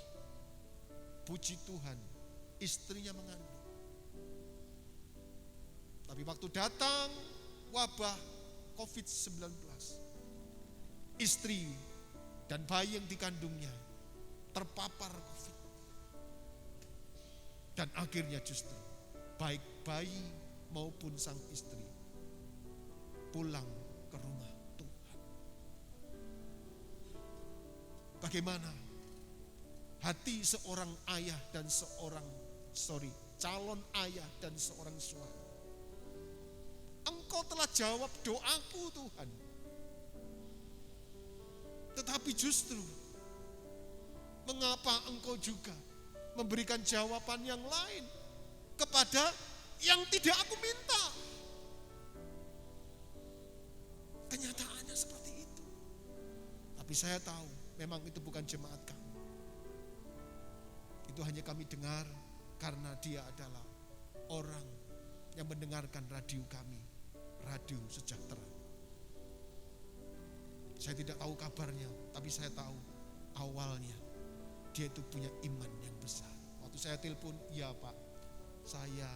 Puji Tuhan, istrinya mengandung. Tapi waktu datang wabah COVID-19, istri dan bayi yang dikandungnya terpapar COVID. Dan akhirnya justru baik bayi maupun sang istri pulang ke rumah Tuhan. Bagaimana hati seorang ayah dan calon ayah dan seorang suami? Engkau telah jawab doaku Tuhan. Tetapi justru mengapa engkau juga memberikan jawaban yang lain kepada yang tidak aku minta? Kenyataannya seperti itu. Tapi saya tahu memang itu bukan jemaat kami. Itu hanya kami dengar karena dia adalah orang yang mendengarkan radio kami, Radio Sejahtera. Saya tidak tahu kabarnya, tapi saya tahu awalnya dia itu punya iman yang besar. Waktu saya telepon, ya Pak, saya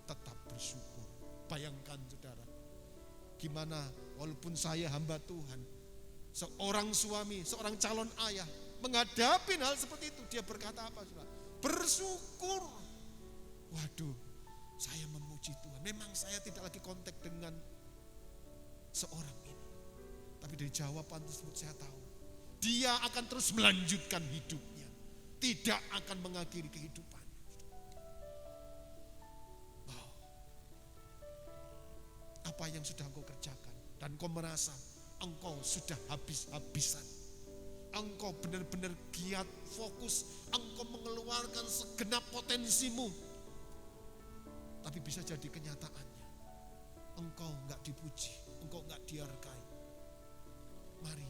tetap bersyukur. Bayangkan saudara, gimana walaupun saya hamba Tuhan, seorang suami, seorang calon ayah, menghadapi hal seperti itu, dia berkata apa saudara? Bersyukur. Waduh, saya memuji Tuhan. Memang saya tidak lagi kontak dengan seorang ini, tapi dari jawaban tersebut saya tahu dia akan terus melanjutkan hidupnya, tidak akan mengakhiri kehidupan. Wow. Apa yang sudah engkau kerjakan dan kau merasa engkau sudah habis-habisan, engkau benar-benar giat, fokus, engkau mengeluarkan segenap potensimu, tapi bisa jadi kenyataannya engkau enggak dipuji, engkau enggak dihargai. Mari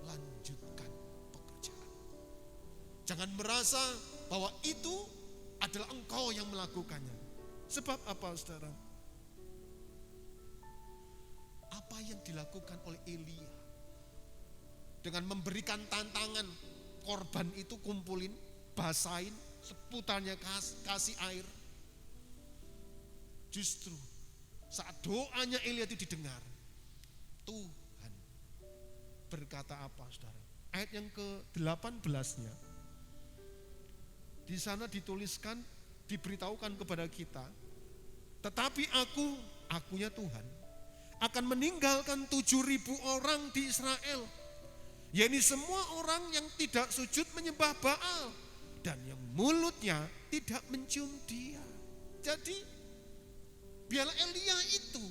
lanjutkan pekerjaan. Jangan merasa bahwa itu adalah engkau yang melakukannya. Sebab apa saudara? Apa yang dilakukan oleh Elia dengan memberikan tantangan, korban itu kumpulin, basahin, seputarnya kasih air. Justru saat doanya Elia itu didengar, Tuhan berkata apa saudara? Ayat yang ke-18-nya. Di sana dituliskan, diberitahukan kepada kita, tetapi akunya Tuhan, akan meninggalkan 7.000 orang di Israel, yakni semua orang yang tidak sujud menyembah Baal dan yang mulutnya tidak mencium dia. Jadi biarlah Elia itu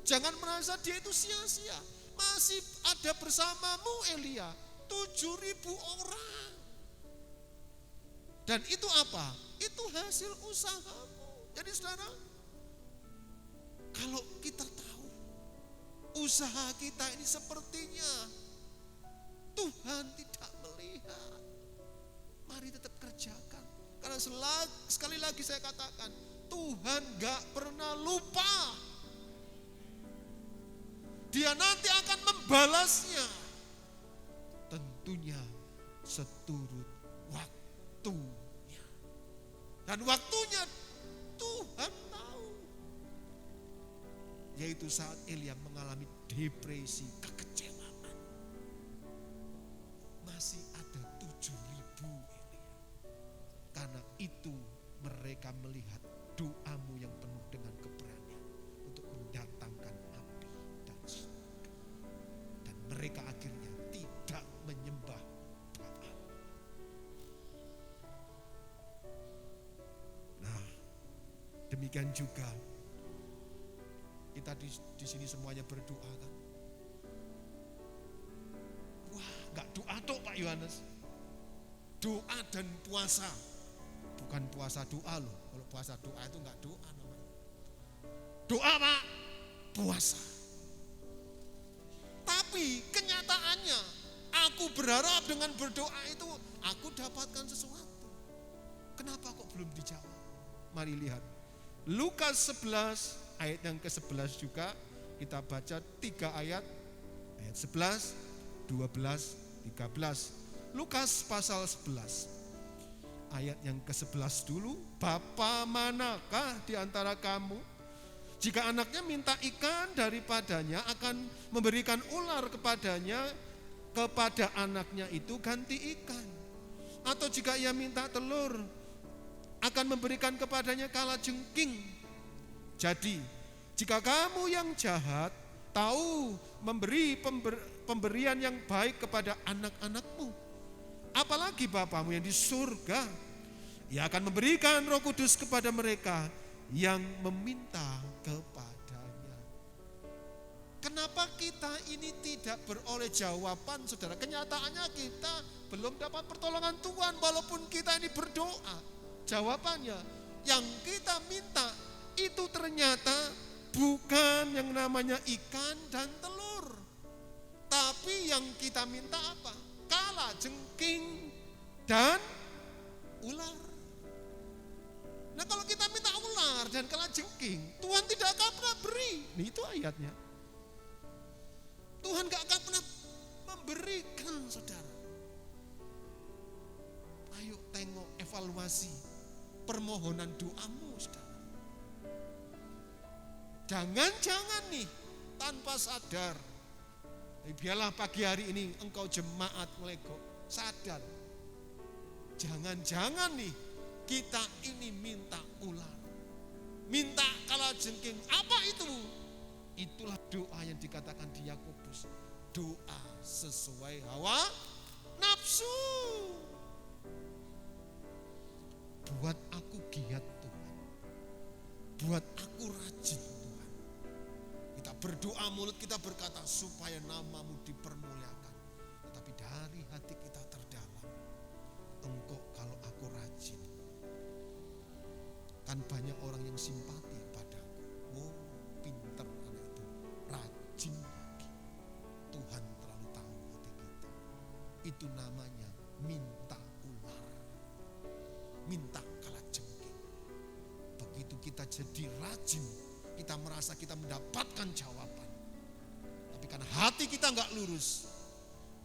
jangan merasa dia itu sia-sia. Masih ada bersamamu Elia 7.000 orang. Dan itu apa? Itu hasil usahamu. Jadi saudara, kalau kita tahu usaha kita ini sepertinya Tuhan tidak melihat, mari tetap kerjakan. Karena sekali lagi saya katakan, Tuhan gak pernah lupa. Dia nanti akan membalasnya. Tentunya seturut waktunya. Dan waktunya Tuhan tahu. Yaitu saat Elia mengalami depresi, kekecewaan. Masih ada 7.000 Elia. Karena itu mereka melihat doamu yang penuh dengan keberanian untuk mendatangkan api dan surga. Dan mereka akhirnya tidak menyembah Baal. Nah, demikian juga kita di sini semuanya berdoa kan. Wah, enggak doa tok Pak Yohanes. Doa dan puasa. Bukan puasa doa loh. Kalau puasa doa itu enggak doa namanya. Doa Pak, puasa. Tapi kenyataannya aku berharap dengan berdoa itu aku dapatkan sesuatu. Kenapa kok belum dijawab? Mari lihat. Lukas 11 ayat yang ke-11 juga kita baca 3 ayat. Ayat 11, 12, 13. Lukas pasal 11. Ayat yang ke-11 dulu. Bapa manakah di antara kamu jika anaknya minta ikan daripadanya akan memberikan ular kepadanya, kepada anaknya itu ganti ikan? Atau jika ia minta telur akan memberikan kepadanya kalajengking? Jadi, jika kamu yang jahat tahu memberi pemberian yang baik kepada anak-anakmu, apalagi Bapamu yang di surga, Ia akan memberikan Roh Kudus kepada mereka yang meminta kepadanya. Kenapa kita ini tidak beroleh jawaban, saudara? Kenyataannya kita belum dapat pertolongan Tuhan walaupun kita ini berdoa. Jawabannya, yang kita minta itu ternyata bukan yang namanya ikan dan telur. Tapi yang kita minta apa? Kalajengking dan ular. Nah, kalau kita minta ular dan kalajengking, Tuhan tidak akan pernah beri. Nah, itu ayatnya. Tuhan gak akan pernah memberikan, saudara. Ayo tengok, evaluasi permohonan doamu, saudara. Jangan-jangan nih tanpa sadar, biarlah pagi hari ini engkau jemaat Lego sadar. Jangan-jangan nih kita ini minta ular, minta kalajengking. Apa itu? Itulah doa yang dikatakan di Yakobus, doa sesuai hawa nafsu. Buat aku giat Tuhan, buat aku rajin Tuhan. Kita berdoa, mulut kita berkata supaya namamu dipermuliakan. Tetapi dari hati kita terdalam, engkau kalau aku rajin, kan banyak orang yang simpati padaku. Oh, pinter anak itu, rajin lagi. Tuhan terlalu tahu hati kita. Itu namanya minta ular, minta kalajengking. Begitu kita jadi rajin, kita merasa kita mendapatkan jawaban. Tapi karena hati kita enggak lurus,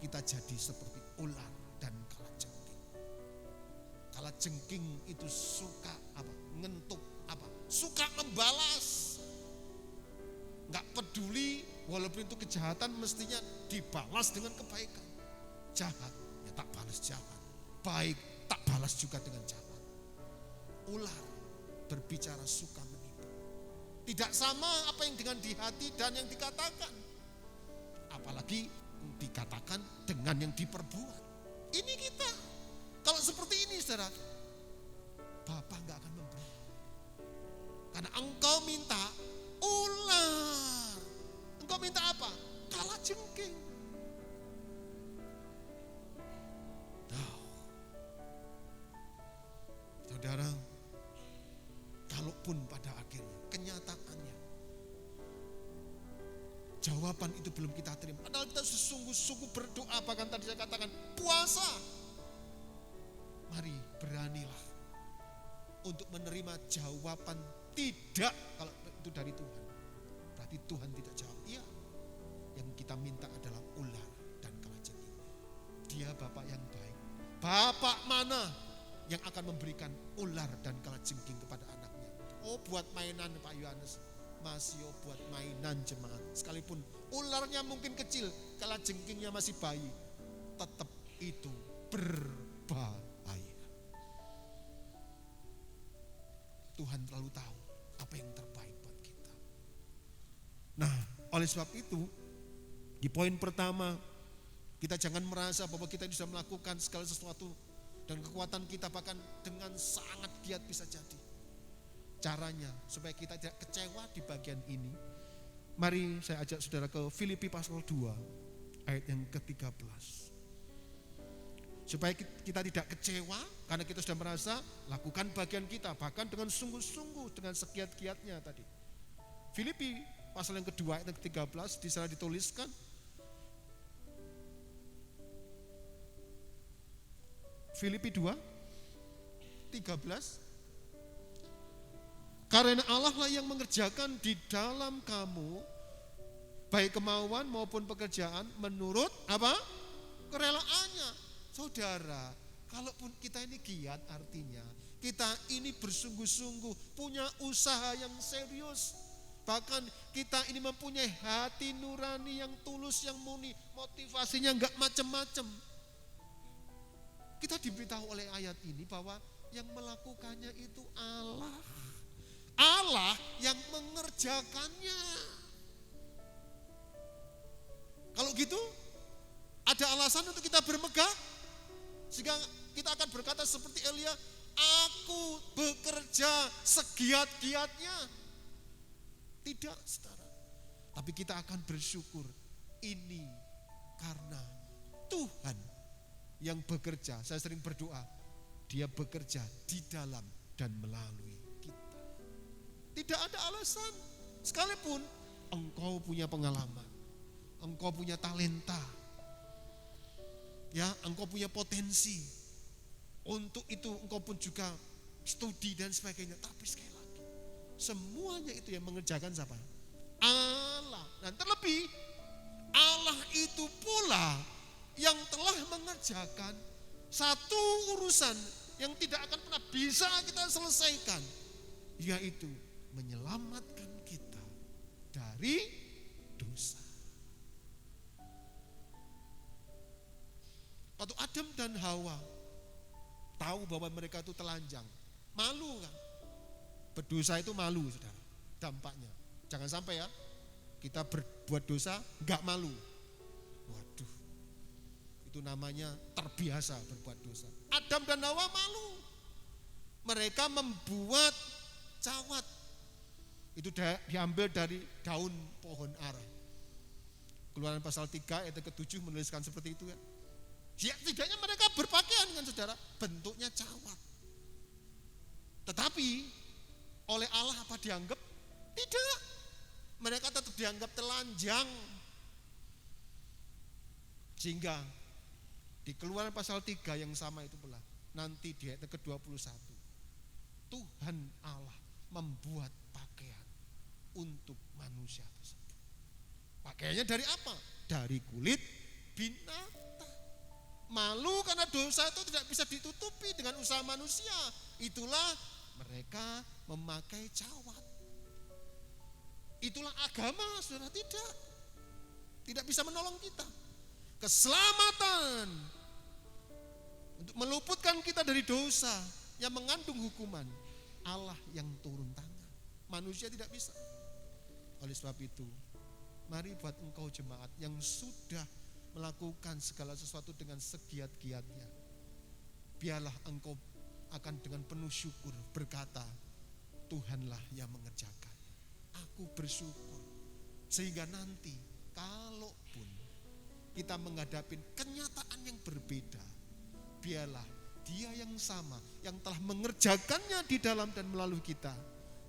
kita jadi seperti ular dan kalajengking. Kalajengking itu suka apa? Ngentuk apa? Suka membalas. Enggak peduli walaupun itu kejahatan mestinya dibalas dengan kebaikan. Jahat, ya tak balas jahat. Baik, tak balas juga dengan jahat. Ular berbicara suka menipu. Tidak sama apa yang dengan di hati dan yang dikatakan. Apalagi dikatakan dengan yang diperbuat. Ini kita. Kalau seperti ini, saudara, Bapa gak akan memberi. Karena engkau minta ular. Engkau minta apa? Kalajengking. Nah, saudara, kalaupun pada akhirnya kenyataannya jawaban itu belum kita terima, padahal kita sesungguh-sungguh berdoa, bahkan tadi saya katakan puasa. Mari beranilah untuk menerima jawaban tidak kalau itu dari Tuhan. Berarti Tuhan tidak jawab. Iya, yang kita minta adalah ular dan kalajengking. Dia Bapak yang baik. Bapak mana yang akan memberikan ular dan kalajengking kepada anaknya? Oh, buat mainan Pak Yohanes. Masih buat mainan jemaat. Sekalipun ularnya mungkin kecil, kalajengkingnya masih bayi, tetap itu berbahaya. Tuhan terlalu tahu apa yang terbaik buat kita. Nah, oleh sebab itu, di poin pertama, kita jangan merasa bahwa kita bisa melakukan segala sesuatu dan kekuatan kita bahkan dengan sangat giat bisa jadi. Caranya supaya kita tidak kecewa di bagian ini, mari saya ajak saudara ke Filipi pasal 2 ayat yang ke-13. Supaya kita tidak kecewa karena kita sudah merasa lakukan bagian kita bahkan dengan sungguh-sungguh, dengan segiat-giatnya tadi. Filipi pasal yang kedua ayat yang ke-13 di sana dituliskan, Filipi 2:13, karena Allah lah yang mengerjakan di dalam kamu baik kemauan maupun pekerjaan menurut apa? Kerelaannya. Saudara, kalaupun kita ini giat, artinya kita ini bersungguh-sungguh punya usaha yang serius. Bahkan kita ini mempunyai hati nurani yang tulus, yang murni, motivasinya enggak macam-macam. Kita diberitahu oleh ayat ini bahwa yang melakukannya itu Allah. Allah yang mengerjakannya. Kalau gitu, ada alasan untuk kita bermegah, sehingga kita akan berkata seperti Elia, aku bekerja segiat-giatnya. Tidak, saudara. Tapi kita akan bersyukur, ini karena Tuhan yang bekerja. Saya sering berdoa, Dia bekerja di dalam dan melalui kita. Tidak ada alasan, sekalipun engkau punya pengalaman, engkau punya talenta, ya, engkau punya potensi. Untuk itu engkau pun juga studi dan sebagainya. Tapi sekali lagi, semuanya itu yang mengerjakan siapa? Allah. Dan terlebih, Allah itu pula yang telah mengerjakan satu urusan yang tidak akan pernah bisa kita selesaikan, yaitu menyelamatkan kita dari dosa. Waktu Adam dan Hawa tahu bahwa mereka itu telanjang, malu kan? Berdosa itu malu, saudara, dampaknya. Jangan sampai ya, kita berbuat dosa enggak malu. Waduh, itu namanya terbiasa berbuat dosa. Adam dan Hawa malu. Mereka membuat cawat. Itu diambil dari daun pohon ara. Keluaran pasal 3 ayat ke-7 menuliskan seperti itu ya. Setidaknya mereka berpakaian dengan saudara, bentuknya cawat. Tetapi oleh Allah apa dianggap? Tidak. Mereka tetap dianggap telanjang. Sehingga di Keluaran pasal 3 yang sama itu pula, nanti di ayat ke-21, Tuhan Allah membuat pakaian untuk manusia tersebut. Pakaiannya dari apa? Dari kulit binatang. Malu karena dosa itu tidak bisa ditutupi dengan usaha manusia. Itulah mereka memakai cawat. Itulah agama, saudara. Tidak bisa menolong kita. Keselamatan untuk meluputkan kita dari dosa yang mengandung hukuman, Allah yang turun tangan. Manusia tidak bisa. Oleh sebab itu, mari buat engkau jemaat yang sudah melakukan segala sesuatu dengan segiat-giatnya, biarlah engkau akan dengan penuh syukur berkata, Tuhanlah yang mengerjakannya. Aku bersyukur. Sehingga nanti kalaupun kita menghadapi kenyataan yang berbeda, biarlah Dia yang sama yang telah mengerjakannya di dalam dan melalui kita,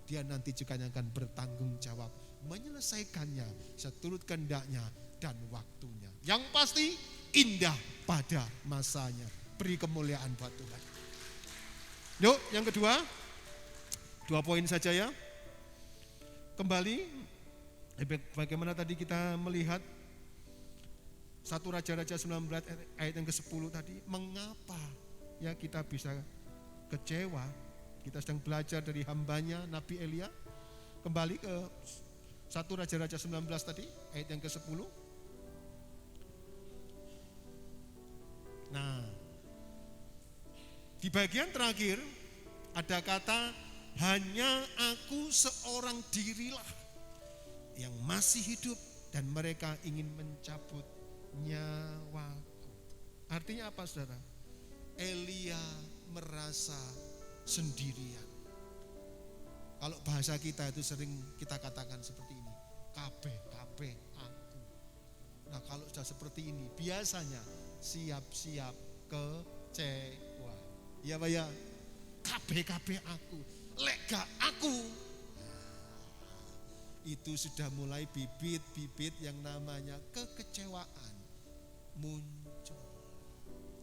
Dia nanti juga yang akan bertanggung jawab menyelesaikannya seturut kehendaknya dan waktunya. Yang pasti indah pada masanya. Beri kemuliaan buat Tuhan. Yuk, yang kedua, 2 poin saja ya. Kembali, bagaimana tadi kita melihat 1 Raja-Raja 19 ayat yang ke-10 tadi. Mengapa ya kita bisa kecewa? Kita sedang belajar dari hambanya Nabi Elia. Kembali ke 1 Raja-Raja 19 tadi, ayat yang ke-10. Nah, di bagian terakhir ada kata hanya aku seorang dirilah yang masih hidup dan mereka ingin mencabut nyawaku. Artinya apa saudara? Elia merasa sendirian. Kalau bahasa kita itu sering kita katakan seperti ini, kabeh aku. Nah kalau sudah seperti ini biasanya siap-siap kecewa. Iya Pak ya, kabeh aku, lega aku. Itu sudah mulai bibit-bibit yang namanya kekecewaan muncul.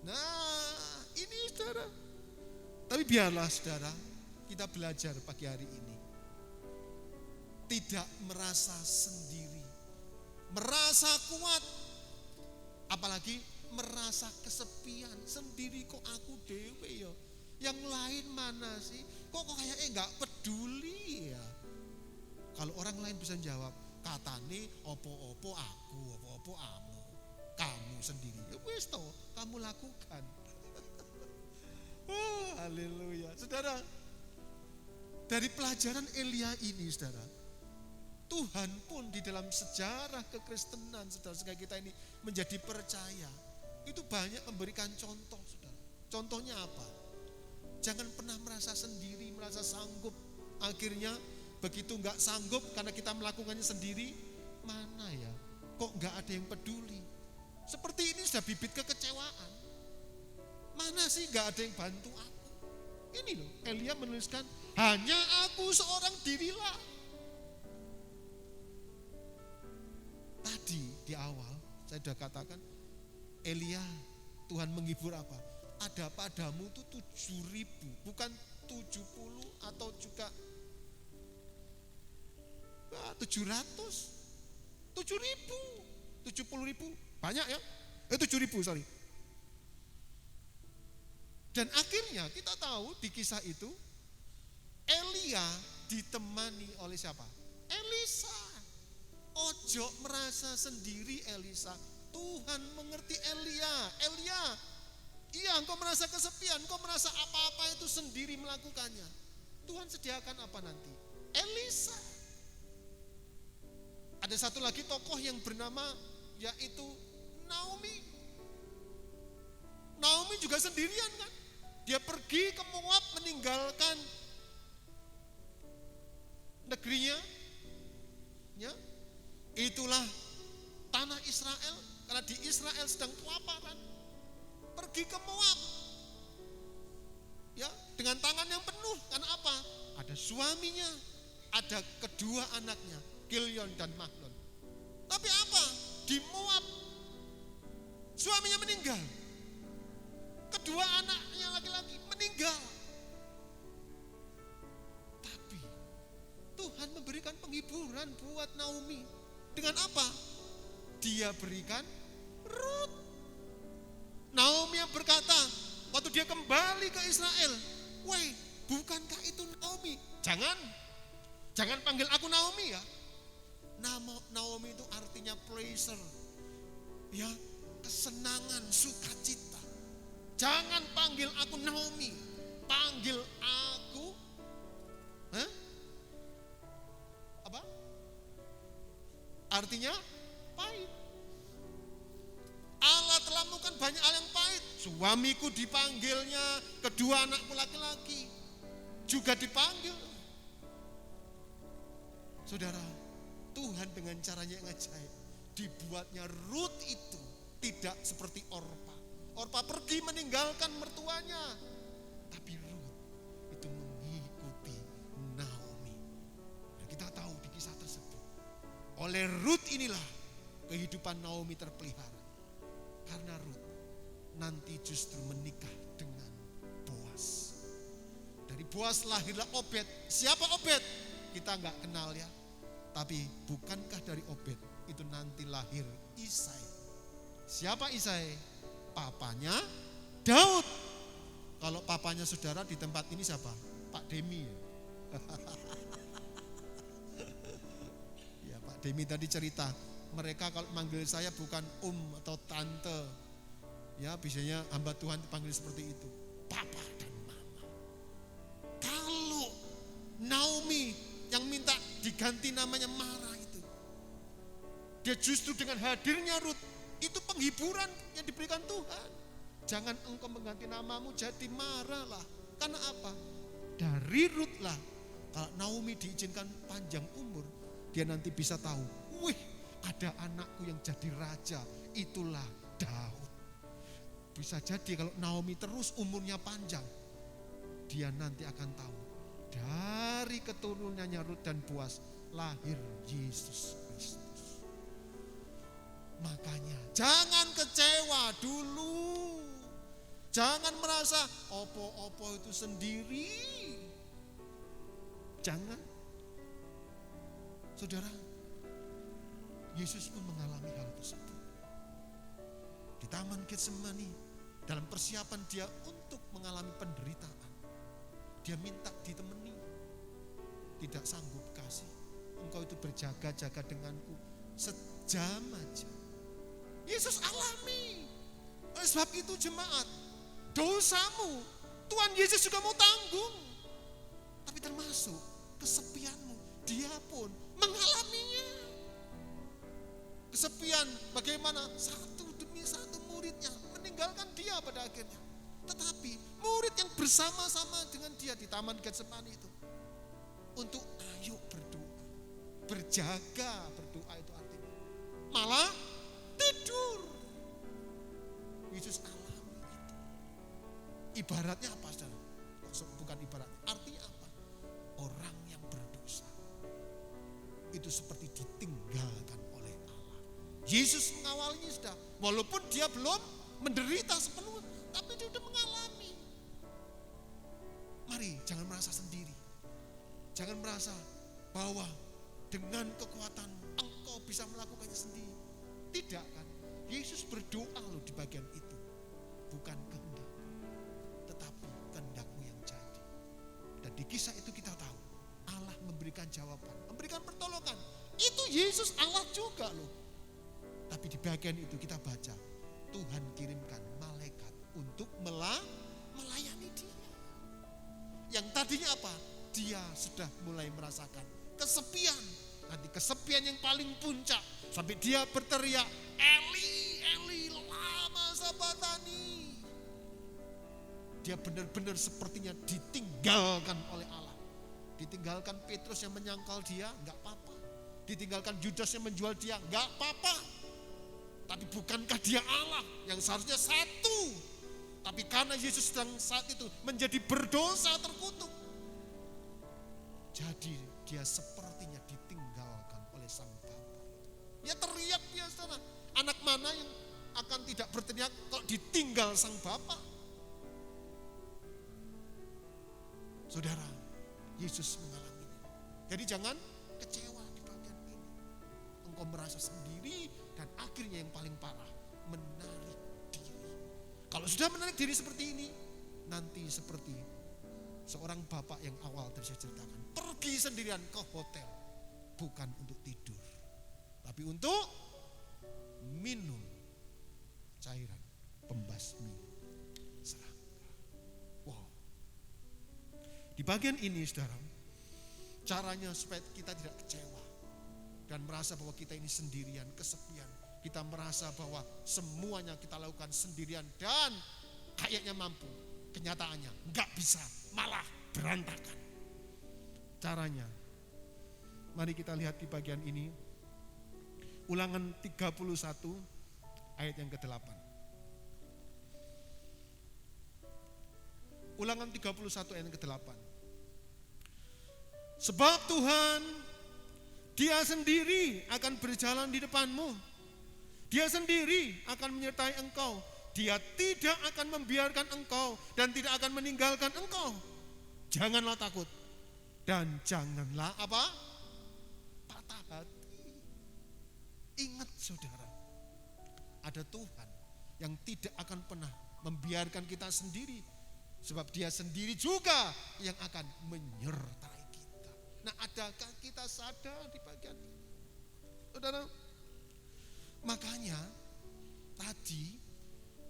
Nah ini saudara. Tapi biarlah saudara, kita belajar pagi hari ini. Tidak merasa sendiri, merasa kuat, apalagi merasa kesepian. Sendiri kok aku dewe ya, yang lain mana sih? Kok kayaknya enggak peduli ya. Kalau orang lain bisa jawab, katane opo-opo aku, opo-opo kamu sendiri. Ya wis toh, kamu lakukan. Haleluya. Saudara, dari pelajaran Elia ini saudara, Tuhan pun di dalam sejarah kekristenan saudara, sehingga kita ini menjadi percaya, itu banyak memberikan contoh saudara. Contohnya apa? Jangan pernah merasa sendiri, merasa sanggup. Akhirnya begitu enggak sanggup karena kita melakukannya sendiri, mana ya, kok enggak ada yang peduli. Seperti ini sudah bibit kekecewaan. Mana sih enggak ada yang bantu aku. Ini loh, Elia menuliskan, hanya aku seorang dirilah. Tadi di awal saya sudah katakan, Elia, Tuhan menghibur apa? Ada padamu itu 7.000, bukan 70 atau juga 700, 7.000, 70.000, banyak ya? 7.000 sorry. Dan akhirnya kita tahu di kisah itu, Elia ditemani oleh siapa? Elisa. Ojo merasa sendiri Elisa. Tuhan mengerti Elia. Elia, iya engkau merasa kesepian, engkau merasa apa-apa itu sendiri melakukannya. Tuhan sediakan apa nanti? Elisa. Ada satu lagi tokoh yang bernama yaitu Naomi. Naomi juga sendirian kan? Dia pergi ke Moab meninggalkan negerinya. Ya. Itulah tanah Israel, karena di Israel sedang kelaparan. Pergi ke Moab. Ya, dengan tangan yang penuh. Karena apa? Ada suaminya, ada kedua anaknya, Kilion dan Mahlon. Tapi apa? Di Moab suaminya meninggal. Kedua anaknya laki-laki meninggal. Tapi Tuhan memberikan penghiburan buat Naomi. Dengan apa? Dia berikan Rut. Naomi yang berkata, waktu dia kembali ke Israel, "Woi, bukankah itu Naomi?" Jangan panggil aku Naomi ya. Naomi itu artinya pleasure. Ya, kesenangan, sukacita. Jangan panggil aku Naomi, panggil aku apa? Artinya pahit. Allah telah melakukan banyak hal yang pahit. Suamiku dipanggilnya, kedua anakku laki-laki juga dipanggil. Saudara, Tuhan dengan caranya yang ajaib, dibuatnya Rut itu tidak seperti Orpa. Orpa pergi meninggalkan mertuanya, tapi Rut itu mengikuti Naomi. Nah, kita tahu di kisah tersebut, oleh Rut inilah kehidupan Naomi terpelihara. Karena Rut nanti justru menikah dengan Boas. Dari Boas lahirlah Obed. Siapa Obed? Kita nggak kenal ya. Tapi bukankah dari Obed itu nanti lahir Isai? Siapa Isai? Papanya Daud. Kalau papanya saudara di tempat ini siapa? Pak Demi ya? Ya Pak Demi tadi cerita, mereka kalau manggil saya bukan atau tante. Ya biasanya hamba Tuhan dipanggil seperti itu, papa dan mama. Kalau Naomi yang minta diganti namanya Mara itu. Dia justru dengan hadirnya Rut, itu penghiburan yang diberikan Tuhan. Jangan engkau mengganti namamu jadi Mara lah. Karena apa? Dari Rut lah, kalau Naomi diizinkan panjang umur, dia nanti bisa tahu, wih, ada anakku yang jadi raja, itulah Daud. Bisa jadi kalau Naomi terus umurnya panjang, dia nanti akan tahu, dari keturunannya Rut dan Boaz lahir Yesus Kristus. Makanya jangan kecewa dulu. Jangan merasa opo-opo itu sendiri. Jangan. Saudara, Yesus pun mengalami hal tersebut. Di Taman Getsemani, dalam persiapan dia untuk mengalami penderitaan, dia minta ditemani. Tidak sanggup kasih. Engkau itu berjaga-jaga denganku sejam aja. Yesus alami. Oleh sebab itu jemaat, dosamu Tuhan Yesus juga mau tanggung. Tapi termasuk kesepianmu, dia pun mengalaminya. Kesepian bagaimana? Satu demi satu muridnya meninggalkan dia pada akhirnya. Tetapi murid yang bersama-sama dengan dia di Taman Getsemani itu, untuk ayo berdoa, berjaga berdoa itu artinya malah tidur. Yesus alami itu. Ibaratnya apa, saudara? Bukan ibaratnya, artinya apa? Orang yang berdosa itu seperti ditinggalkan oleh Allah. Yesus mengawalnya sudah, walaupun dia belum menderita sepenuhnya, tapi dia sudah mengalami. Mari jangan merasa sendiri. Jangan merasa bahwa dengan kekuatan engkau bisa melakukannya sendiri. Tidak kan? Yesus berdoa loh di bagian itu. Bukan kehendak, tetapi kehendakmu yang jadi. Dan di kisah itu kita tahu Allah memberikan jawaban, memberikan pertolongan. Itu Yesus Allah juga loh. Tapi di bagian itu kita baca, Tuhan kirimkan malaikat untuk melayani dia. Yang tadinya apa? Dia sudah mulai merasakan kesepian. Nanti kesepian yang paling puncak, sampai dia berteriak, Eli, Eli, lama sabatani. Dia benar-benar sepertinya ditinggalkan oleh Allah. Ditinggalkan Petrus yang menyangkal dia, enggak apa-apa. Ditinggalkan Yudas yang menjual dia, enggak apa-apa. Tapi bukankah dia Allah yang seharusnya satu? Tapi karena Yesus sedang saat itu menjadi berdosa terkutuk, jadi dia sepertinya ditinggalkan oleh sang Bapa. Dia teriak biasa. Anak mana yang akan tidak berteriak kalau ditinggal sang Bapa? Saudara, Yesus mengalaminya. Jadi jangan kecewa di bagian ini. Engkau merasa sendiri dan akhirnya yang paling parah, menarik diri. Kalau sudah menarik diri seperti ini, nanti seperti seorang bapak yang awal tadi saya ceritakan, pergi sendirian ke hotel, bukan untuk tidur, tapi untuk minum cairan pembasmi serangga. Wow. Di bagian ini, saudara, caranya supaya kita tidak kecewa dan merasa bahwa kita ini sendirian, kesepian. Kita merasa bahwa semuanya kita lakukan sendirian dan kayaknya mampu. Kenyataannya enggak bisa, malah berantakan. Caranya, mari kita lihat di bagian ini. Ulangan 31 ayat yang ke-8. Ulangan 31 ayat yang ke-8. Sebab Tuhan, Dia sendiri akan berjalan di depanmu. Dia sendiri akan menyertai engkau. Dia tidak akan membiarkan engkau dan tidak akan meninggalkan engkau. Janganlah takut dan janganlah apa? Patah hati. Ingat saudara, ada Tuhan yang tidak akan pernah membiarkan kita sendiri, sebab Dia sendiri juga yang akan menyertai kita. Nah, adakah kita sadar di bagian ini? Saudara, makanya tadi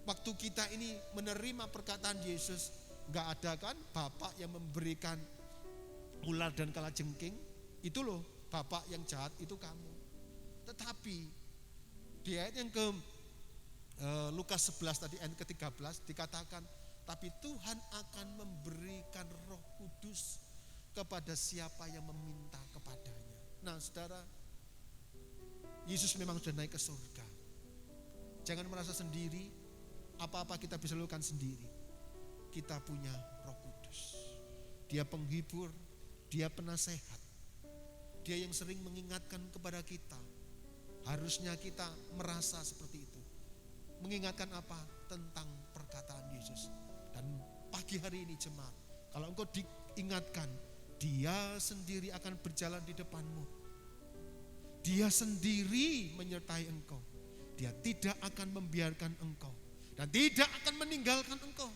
waktu kita ini menerima perkataan Yesus, gak ada kan Bapak yang memberikan ular dan kalajengking, itu loh bapak yang jahat itu kamu. Tetapi di ayat yang ke Lukas 11 tadi ayat ke-13 dikatakan, tapi Tuhan akan memberikan Roh Kudus kepada siapa yang meminta kepadanya. Nah saudara, Yesus memang sudah naik ke surga. Jangan merasa sendiri, apa-apa kita bisa lakukan sendiri. Kita punya Roh Kudus. Dia penghibur, dia penasehat. Dia yang sering mengingatkan kepada kita. Harusnya kita merasa seperti itu. Mengingatkan apa? Tentang perkataan Yesus. Dan pagi hari ini jemaat, kalau engkau diingatkan, dia sendiri akan berjalan di depanmu. Dia sendiri menyertai engkau. Dia tidak akan membiarkan engkau. Dan tidak akan meninggalkan engkau.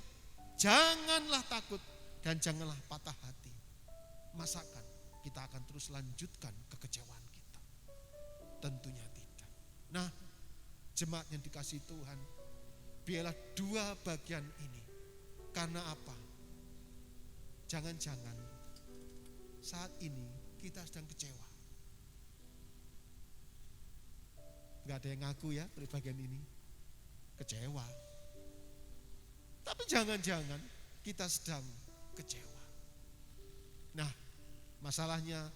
Janganlah takut dan janganlah patah hati. Masakan kita akan terus lanjutkan kekecewaan kita? Tentunya tidak. Nah, jemaat yang dikasihi Tuhan, biarlah dua bagian ini. Karena apa? Jangan-jangan saat ini kita sedang kecewa. Gak ada yang ngaku ya dari bagian ini. Kecewa. Tapi jangan-jangan kita sedang kecewa. Nah, masalahnya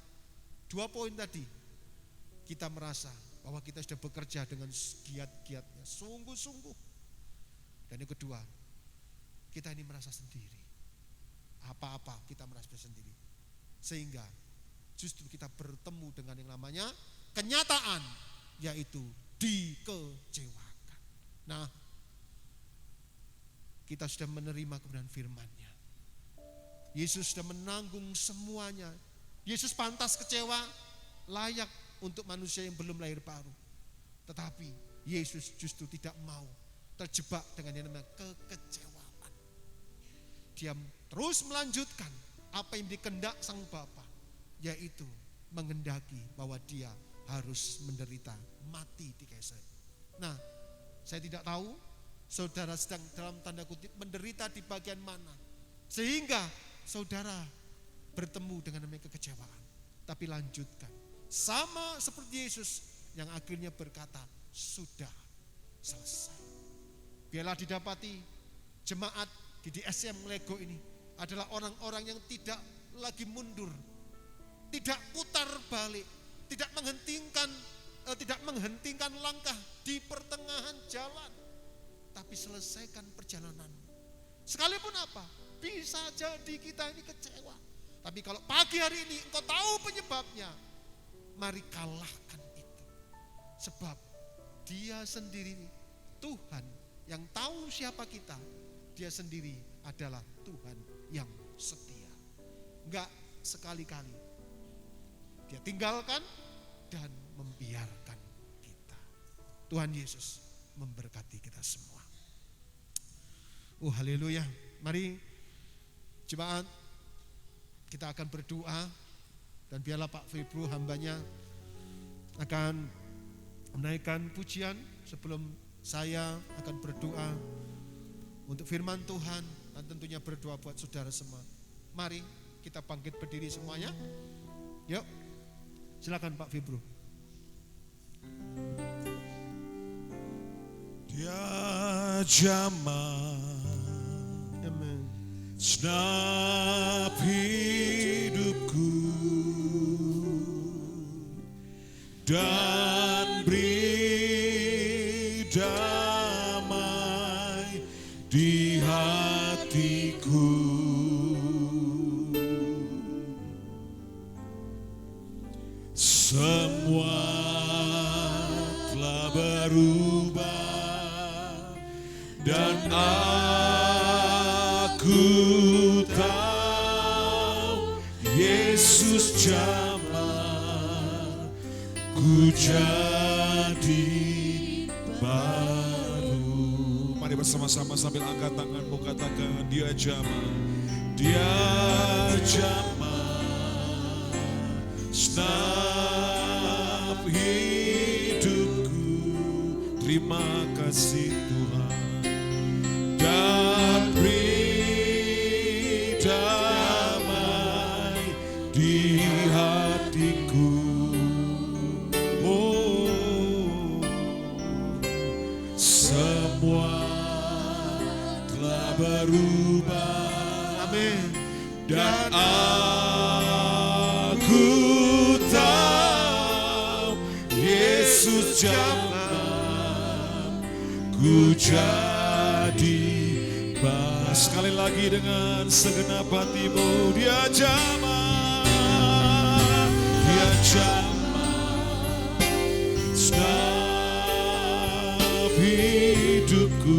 2 poin tadi. Kita merasa bahwa kita sudah bekerja dengan giat-giatnya, sungguh-sungguh. Dan yang kedua, kita ini merasa sendiri. Apa-apa kita merasa sendiri. Sehingga justru kita bertemu dengan yang namanya kenyataan, yaitu dikecewakan. Nah, kita sudah menerima kebenaran firman-Nya. Yesus sudah menanggung semuanya. Yesus pantas kecewa, layak untuk manusia yang belum lahir baru. Tetapi Yesus justru tidak mau terjebak dengan yang namanya kekecewaan. Dia terus melanjutkan apa yang dikehendak Sang Bapa, yaitu menghendaki bahwa dia harus menderita, mati di kayu salib. Nah, saya tidak tahu saudara sedang dalam tanda kutip menderita di bagian mana, sehingga saudara bertemu dengan namanya kekecewaan. Tapi lanjutkan, sama seperti Yesus yang akhirnya berkata, sudah selesai. Biarlah didapati jemaat di DSM Lego ini adalah orang-orang yang tidak lagi mundur, tidak putar balik, tidak menghentikan langkah di pertengahan jalan, tapi selesaikan perjalanan. Sekalipun apa? Bisa jadi kita ini kecewa. Tapi kalau pagi hari ini engkau tahu penyebabnya, mari kalahkan itu. Sebab dia sendiri Tuhan yang tahu siapa kita. Dia sendiri adalah Tuhan yang setia. Enggak sekali-kali dia tinggalkan dan membiarkan kita. Tuhan Yesus memberkati kita semua. Haleluya. Mari jemaat, kita akan berdoa. Dan biarlah Pak Febru hambanya akan menaikkan pujian sebelum saya akan berdoa untuk firman Tuhan dan tentunya berdoa buat saudara semua. Mari kita bangkit berdiri semuanya. Yuk, silakan Pak Febru. Dia jamah, Amen. senap hidupku dan beri damai di hatiku. Semua telah berubah dan aku tahu Yesus jamah ku jadi baru. Mari bersama-sama sambil angkat tanganmu katakan, dia jamah, dia jamah, senap hidupku. Terima kasih Tuhan, dan beri damai di hatiku. Oh, semua telah berubah. Amin. Dan aku tahu Yesus jamah ku jadi bas. Sekali lagi dengan segenap hatimu, dia jamah, dia jamah setiap hidupku,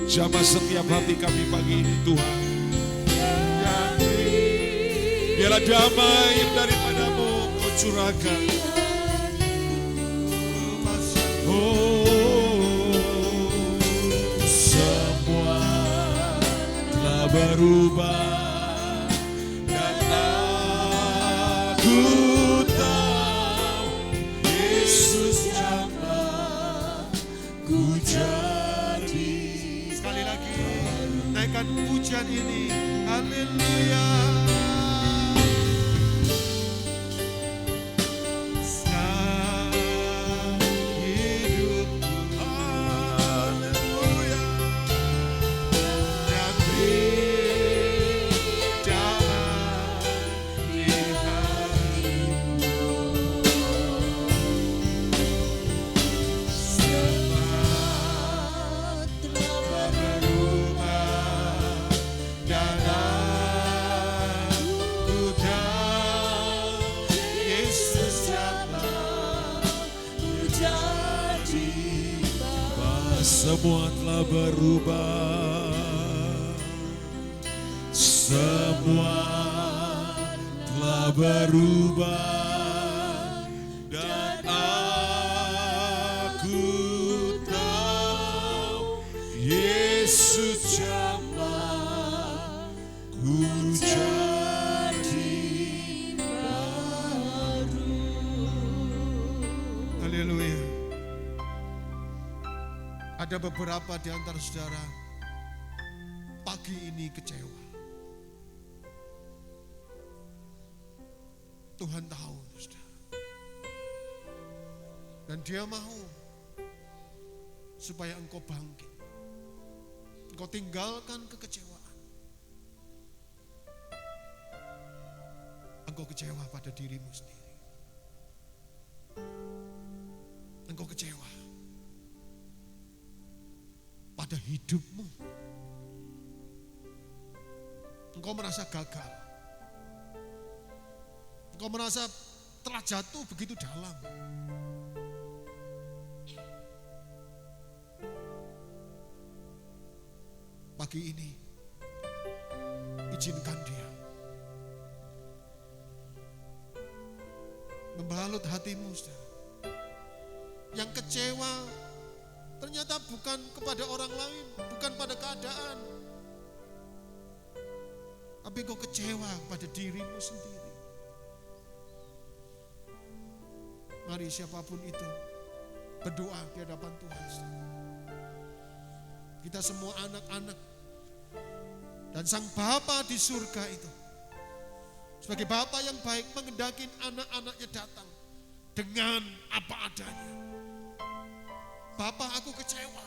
jamah setiap hati kami pagi ini Tuhan. Biarlah damai yang daripadamu kau curahkan. Oh, semua telah berubah dan aku tahu Yesus jamah ku jadi. Sekali lagi naikkan pujian ini. Haleluya. Semua telah berubah, semua telah berubah, dan aku tahu Yesus jamah ku jadi baru. Haleluya. Ada beberapa di antara saudara pagi ini kecewa. Tuhan tahu, saudara. Dan Dia mau supaya engkau bangkit. Engkau tinggalkan kekecewaan. Engkau kecewa pada dirimu sendiri. Engkau kecewa pada hidupmu. Engkau merasa gagal. Engkau merasa telah jatuh begitu dalam. Pagi ini, izinkan Dia membalut hatimu, saudara. Yang kecewa ternyata bukan kepada orang lain, bukan pada keadaan. Tapi kau kecewa pada dirimu sendiri. Mari siapapun itu berdoa di hadapan Tuhan. Kita semua anak-anak dan Sang Bapa di surga itu sebagai Bapa yang baik mengendaki anak-anaknya datang dengan apa adanya. Bapa, aku kecewa.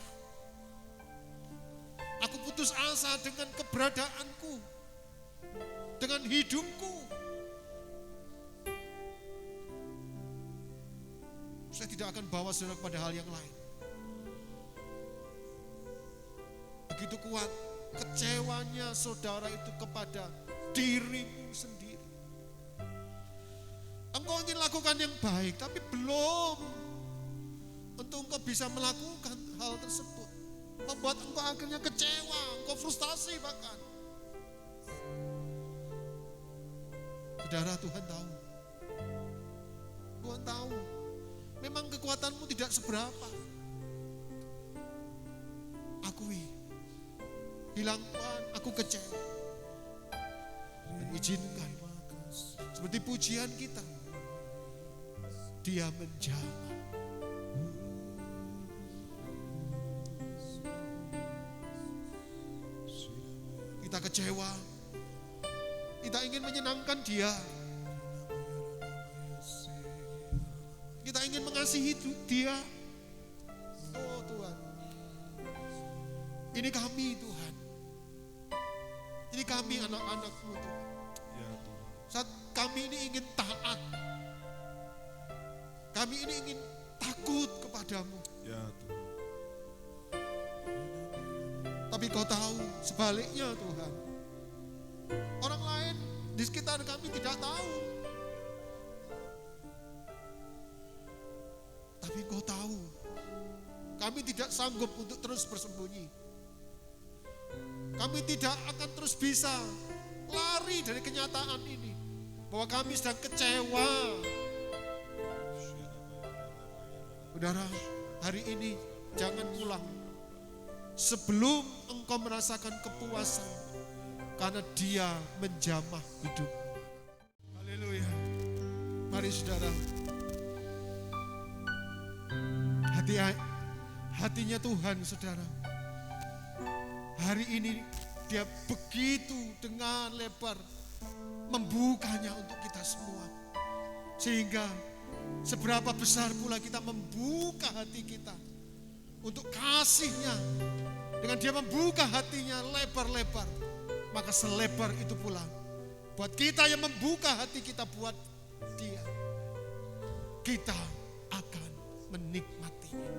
Aku putus asa dengan keberadaanku, dengan hidupku. Saya tidak akan bawa saudara kepada hal yang lain. Begitu kuat kecewanya saudara itu kepada dirimu sendiri. Engkau ingin lakukan yang baik, tapi belum. Untuk engkau bisa melakukan hal tersebut, membuat engkau akhirnya kecewa, engkau frustasi bahkan. Saudara, Tuhan tahu. Tuhan tahu. Memang kekuatanmu tidak seberapa. Akui. Bilang, Tuhan, aku kecewa. Dan izinkan. Seperti pujian kita. Dia menjamah. Kita kecewa, kita ingin menyenangkan Dia, mengasihi dia. Oh Tuhan, ini kami Tuhan, ini kami anak-anak-Mu Tuhan. Ya Tuhan. Saat kami ini ingin taat, kami ini ingin takut kepadamu. Ya Tuhan. Tapi Kau tahu sebaliknya Tuhan. Orang lain di sekitar kami tidak tahu. Tapi Kau tahu. Kami tidak sanggup untuk terus bersembunyi. Kami tidak akan terus bisa lari dari kenyataan ini. Bahwa kami sedang kecewa. Saudara, hari ini jangan pulang sebelum engkau merasakan kepuasan, karena Dia menjamah hidup. Haleluya. Mari saudara, hatinya Tuhan saudara, hari ini Dia begitu dengan lebar membukanya untuk kita semua. Sehingga seberapa besar pula kita membuka hati kita untuk kasih-Nya. Dengan Dia membuka hatinya lebar-lebar, maka selebar itu pula buat kita yang membuka hati kita buat Dia, kita akan menikmatinya.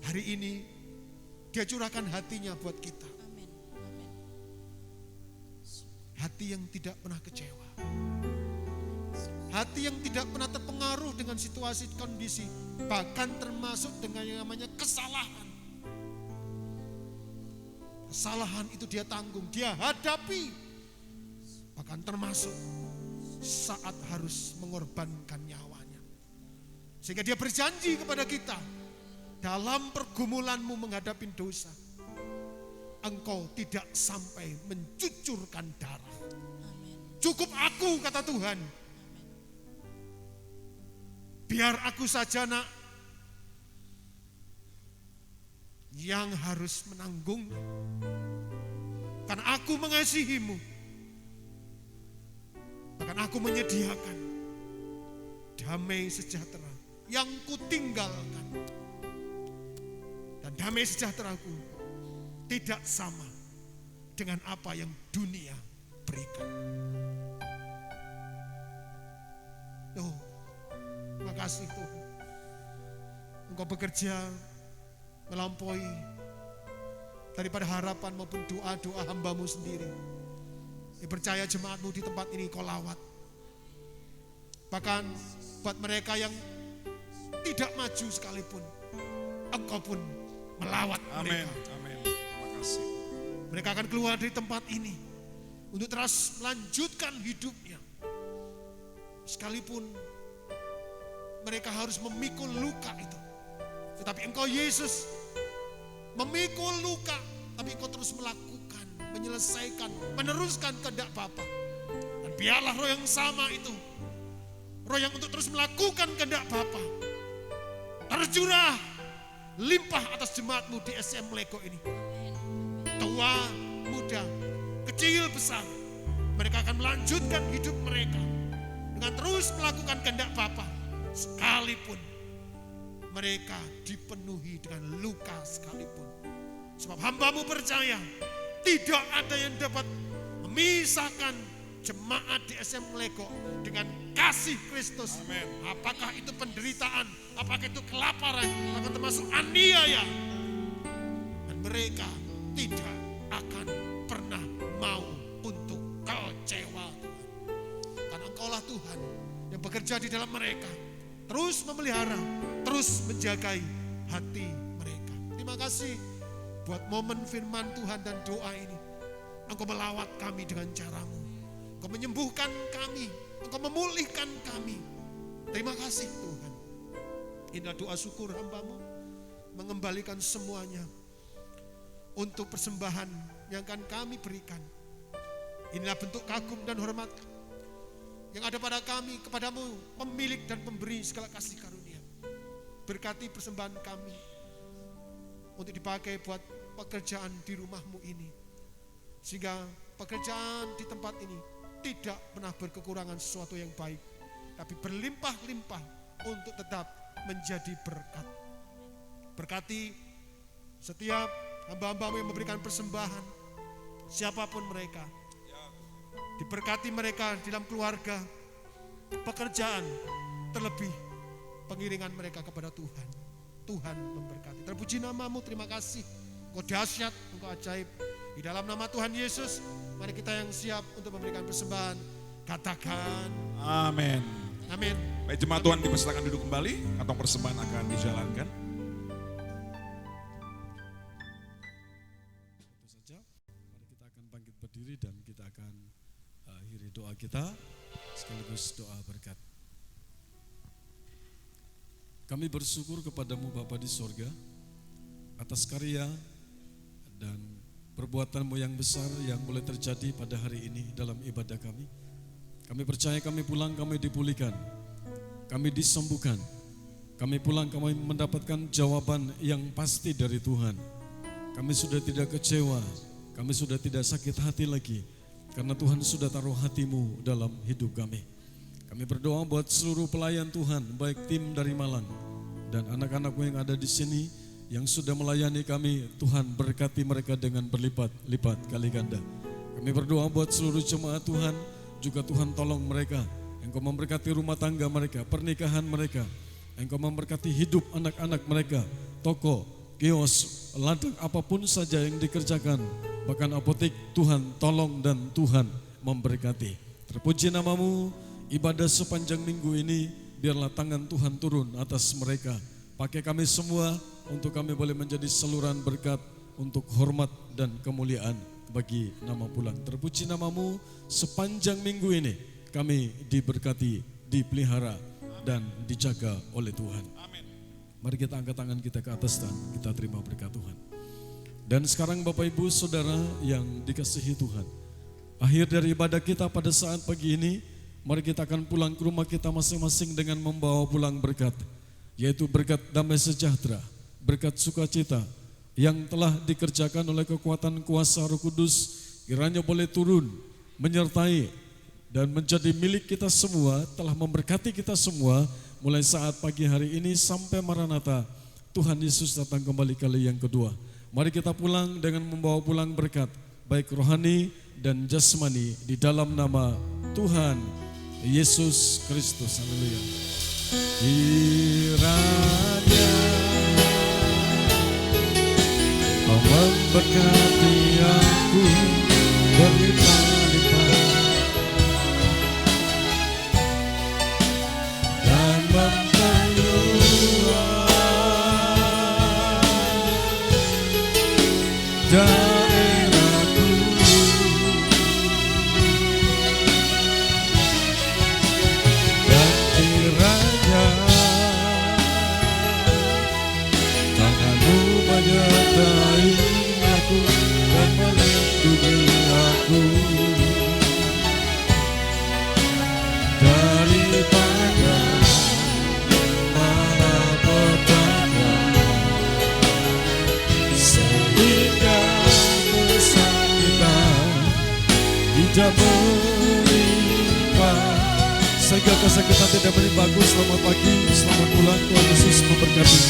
Hari ini Dia curahkan hatinya buat kita. Amin. Amin. Hati yang tidak pernah kecewa. Hati yang tidak pernah terpengaruh dengan situasi kondisi, bahkan termasuk dengan yang namanya kesalahan. Kesalahan itu Dia tanggung, Dia hadapi. Bahkan termasuk saat harus mengorbankan nyawanya. Sehingga Dia berjanji kepada kita, dalam pergumulanmu menghadapi dosa, engkau tidak sampai mencucurkan darah. Amin. Cukup aku, kata Tuhan. Biar aku saja nak yang harus menanggungnya. Karena aku mengasihimu. Bahkan aku menyediakan damai sejahtera yang kutinggalkan. Dan damai sejahteraku tidak sama dengan apa yang dunia berikan. Oh, terima kasih Tuhan. Engkau bekerja melampaui daripada harapan maupun doa-doa hamba-Mu sendiri. Percaya jemaat-Mu di tempat ini Kau lawat. Bahkan buat mereka yang tidak maju sekalipun, Engkau pun melawat Amin. mereka. Amin. Terima kasih. Mereka akan keluar dari tempat ini untuk terus melanjutkan hidupnya. Sekalipun mereka harus memikul luka itu. Tetapi Engkau Yesus memikul luka, tapi Engkau terus melakukan, menyelesaikan, meneruskan kehendak Bapa. Dan biarlah roh yang sama itu, roh yang untuk terus melakukan kehendak Bapa, tercurah limpah atas jemaat-Mu di SM Lego ini. Tua, muda, kecil, besar, mereka akan melanjutkan hidup mereka dengan terus melakukan kehendak Bapa, sekalipun mereka dipenuhi dengan luka sekalipun. Sebab hamba-Mu percaya tidak ada yang dapat memisahkan jemaat di SM Lego dengan kasih Kristus. Amin. Apakah itu penderitaan, apakah itu kelaparan, bahkan termasuk aniaya. Dan mereka tidak akan pernah mau untuk kecewa Tuhan. Karena Engkaulah Tuhan yang bekerja di dalam mereka, terus memelihara, terus menjagai hati mereka. Terima kasih buat momen firman Tuhan dan doa ini. Engkau melawat kami dengan cara-Mu. Engkau menyembuhkan kami, Engkau memulihkan kami. Terima kasih Tuhan. Inilah doa syukur hamba-Mu, mengembalikan semuanya untuk persembahan yang akan kami berikan. Inilah bentuk kagum dan hormat yang ada pada kami, kepadamu, pemilik dan pemberi segala kasih karunia. Berkati persembahan kami untuk dipakai buat pekerjaan di rumah-Mu ini. Sehingga pekerjaan di tempat ini tidak pernah berkekurangan sesuatu yang baik, tapi berlimpah-limpah untuk tetap menjadi berkat. Berkati setiap hamba-hambamu yang memberikan persembahan, siapapun mereka. Diberkati mereka dalam keluarga, pekerjaan, terlebih pengiringan mereka kepada Tuhan. Tuhan memberkati. Terpuji namamu, terima kasih. Engkau dahsyat, engkau ajaib. Di dalam nama Tuhan Yesus, mari kita yang siap untuk memberikan persembahan, katakan Amin. amin. Baik, jemaat Tuhan dipersilakan duduk kembali, kantong persembahan akan dijalankan. Itu saja, mari kita akan bangkit berdiri dan kita akan akhiri doa kita sekaligus doa berkat. Kami bersyukur kepadamu Bapa di sorga atas karya dan perbuatanmu yang besar yang boleh terjadi pada hari ini dalam ibadah kami. Kami percaya kami pulang, kami dipulihkan, kami disembuhkan, kami pulang, kami mendapatkan jawaban yang pasti dari Tuhan. Kami sudah tidak kecewa, kami sudah tidak sakit hati lagi, karena Tuhan sudah taruh hatimu dalam hidup kami. Kami berdoa buat seluruh pelayan Tuhan, baik tim dari Malang dan anak-anakmu yang ada di sini yang sudah melayani kami. Tuhan berkati mereka dengan berlipat-lipat kali ganda. Kami berdoa buat seluruh jemaat Tuhan, juga Tuhan tolong mereka. Engkau memberkati rumah tangga mereka, pernikahan mereka. Engkau memberkati hidup anak-anak mereka, toko, kios, ladang, apapun saja yang dikerjakan. Bahkan apotek, Tuhan tolong dan Tuhan memberkati. Terpuji namamu. Ibadah sepanjang minggu ini, biarlah tangan Tuhan turun atas mereka. Pakai kami semua untuk kami boleh menjadi saluran berkat untuk hormat dan kemuliaan bagi nama pulang. Terpuji namamu, sepanjang minggu ini kami diberkati, dipelihara dan dijaga oleh Tuhan. Mari kita angkat tangan kita ke atas dan kita terima berkat Tuhan. Dan sekarang Bapak Ibu Saudara yang dikasihi Tuhan, akhir dari ibadah kita pada saat pagi ini, mari kita akan pulang ke rumah kita masing-masing dengan membawa pulang berkat, yaitu berkat damai sejahtera, berkat sukacita yang telah dikerjakan oleh kekuatan kuasa Roh Kudus, kiranya boleh turun, menyertai dan menjadi milik kita semua, telah memberkati kita semua mulai saat pagi hari ini sampai Maranatha, Tuhan Yesus datang kembali kali yang kedua. Mari kita pulang dengan membawa pulang berkat, baik rohani dan jasmani, di dalam nama Tuhan Yesus Kristus. Haleluya. Kiranya Kau memberkati aku berlimpah-limpah dan memperluas daerahku, dan kiranya tanganmu menyertai aku dan melindungi aku daripada malapetaka, sehingga kesakitan tidak menimpa, sehingga kesakitan tidak menimpa aku. Selamat pagi, selamat pulang, Tuhan Yesus memberkati.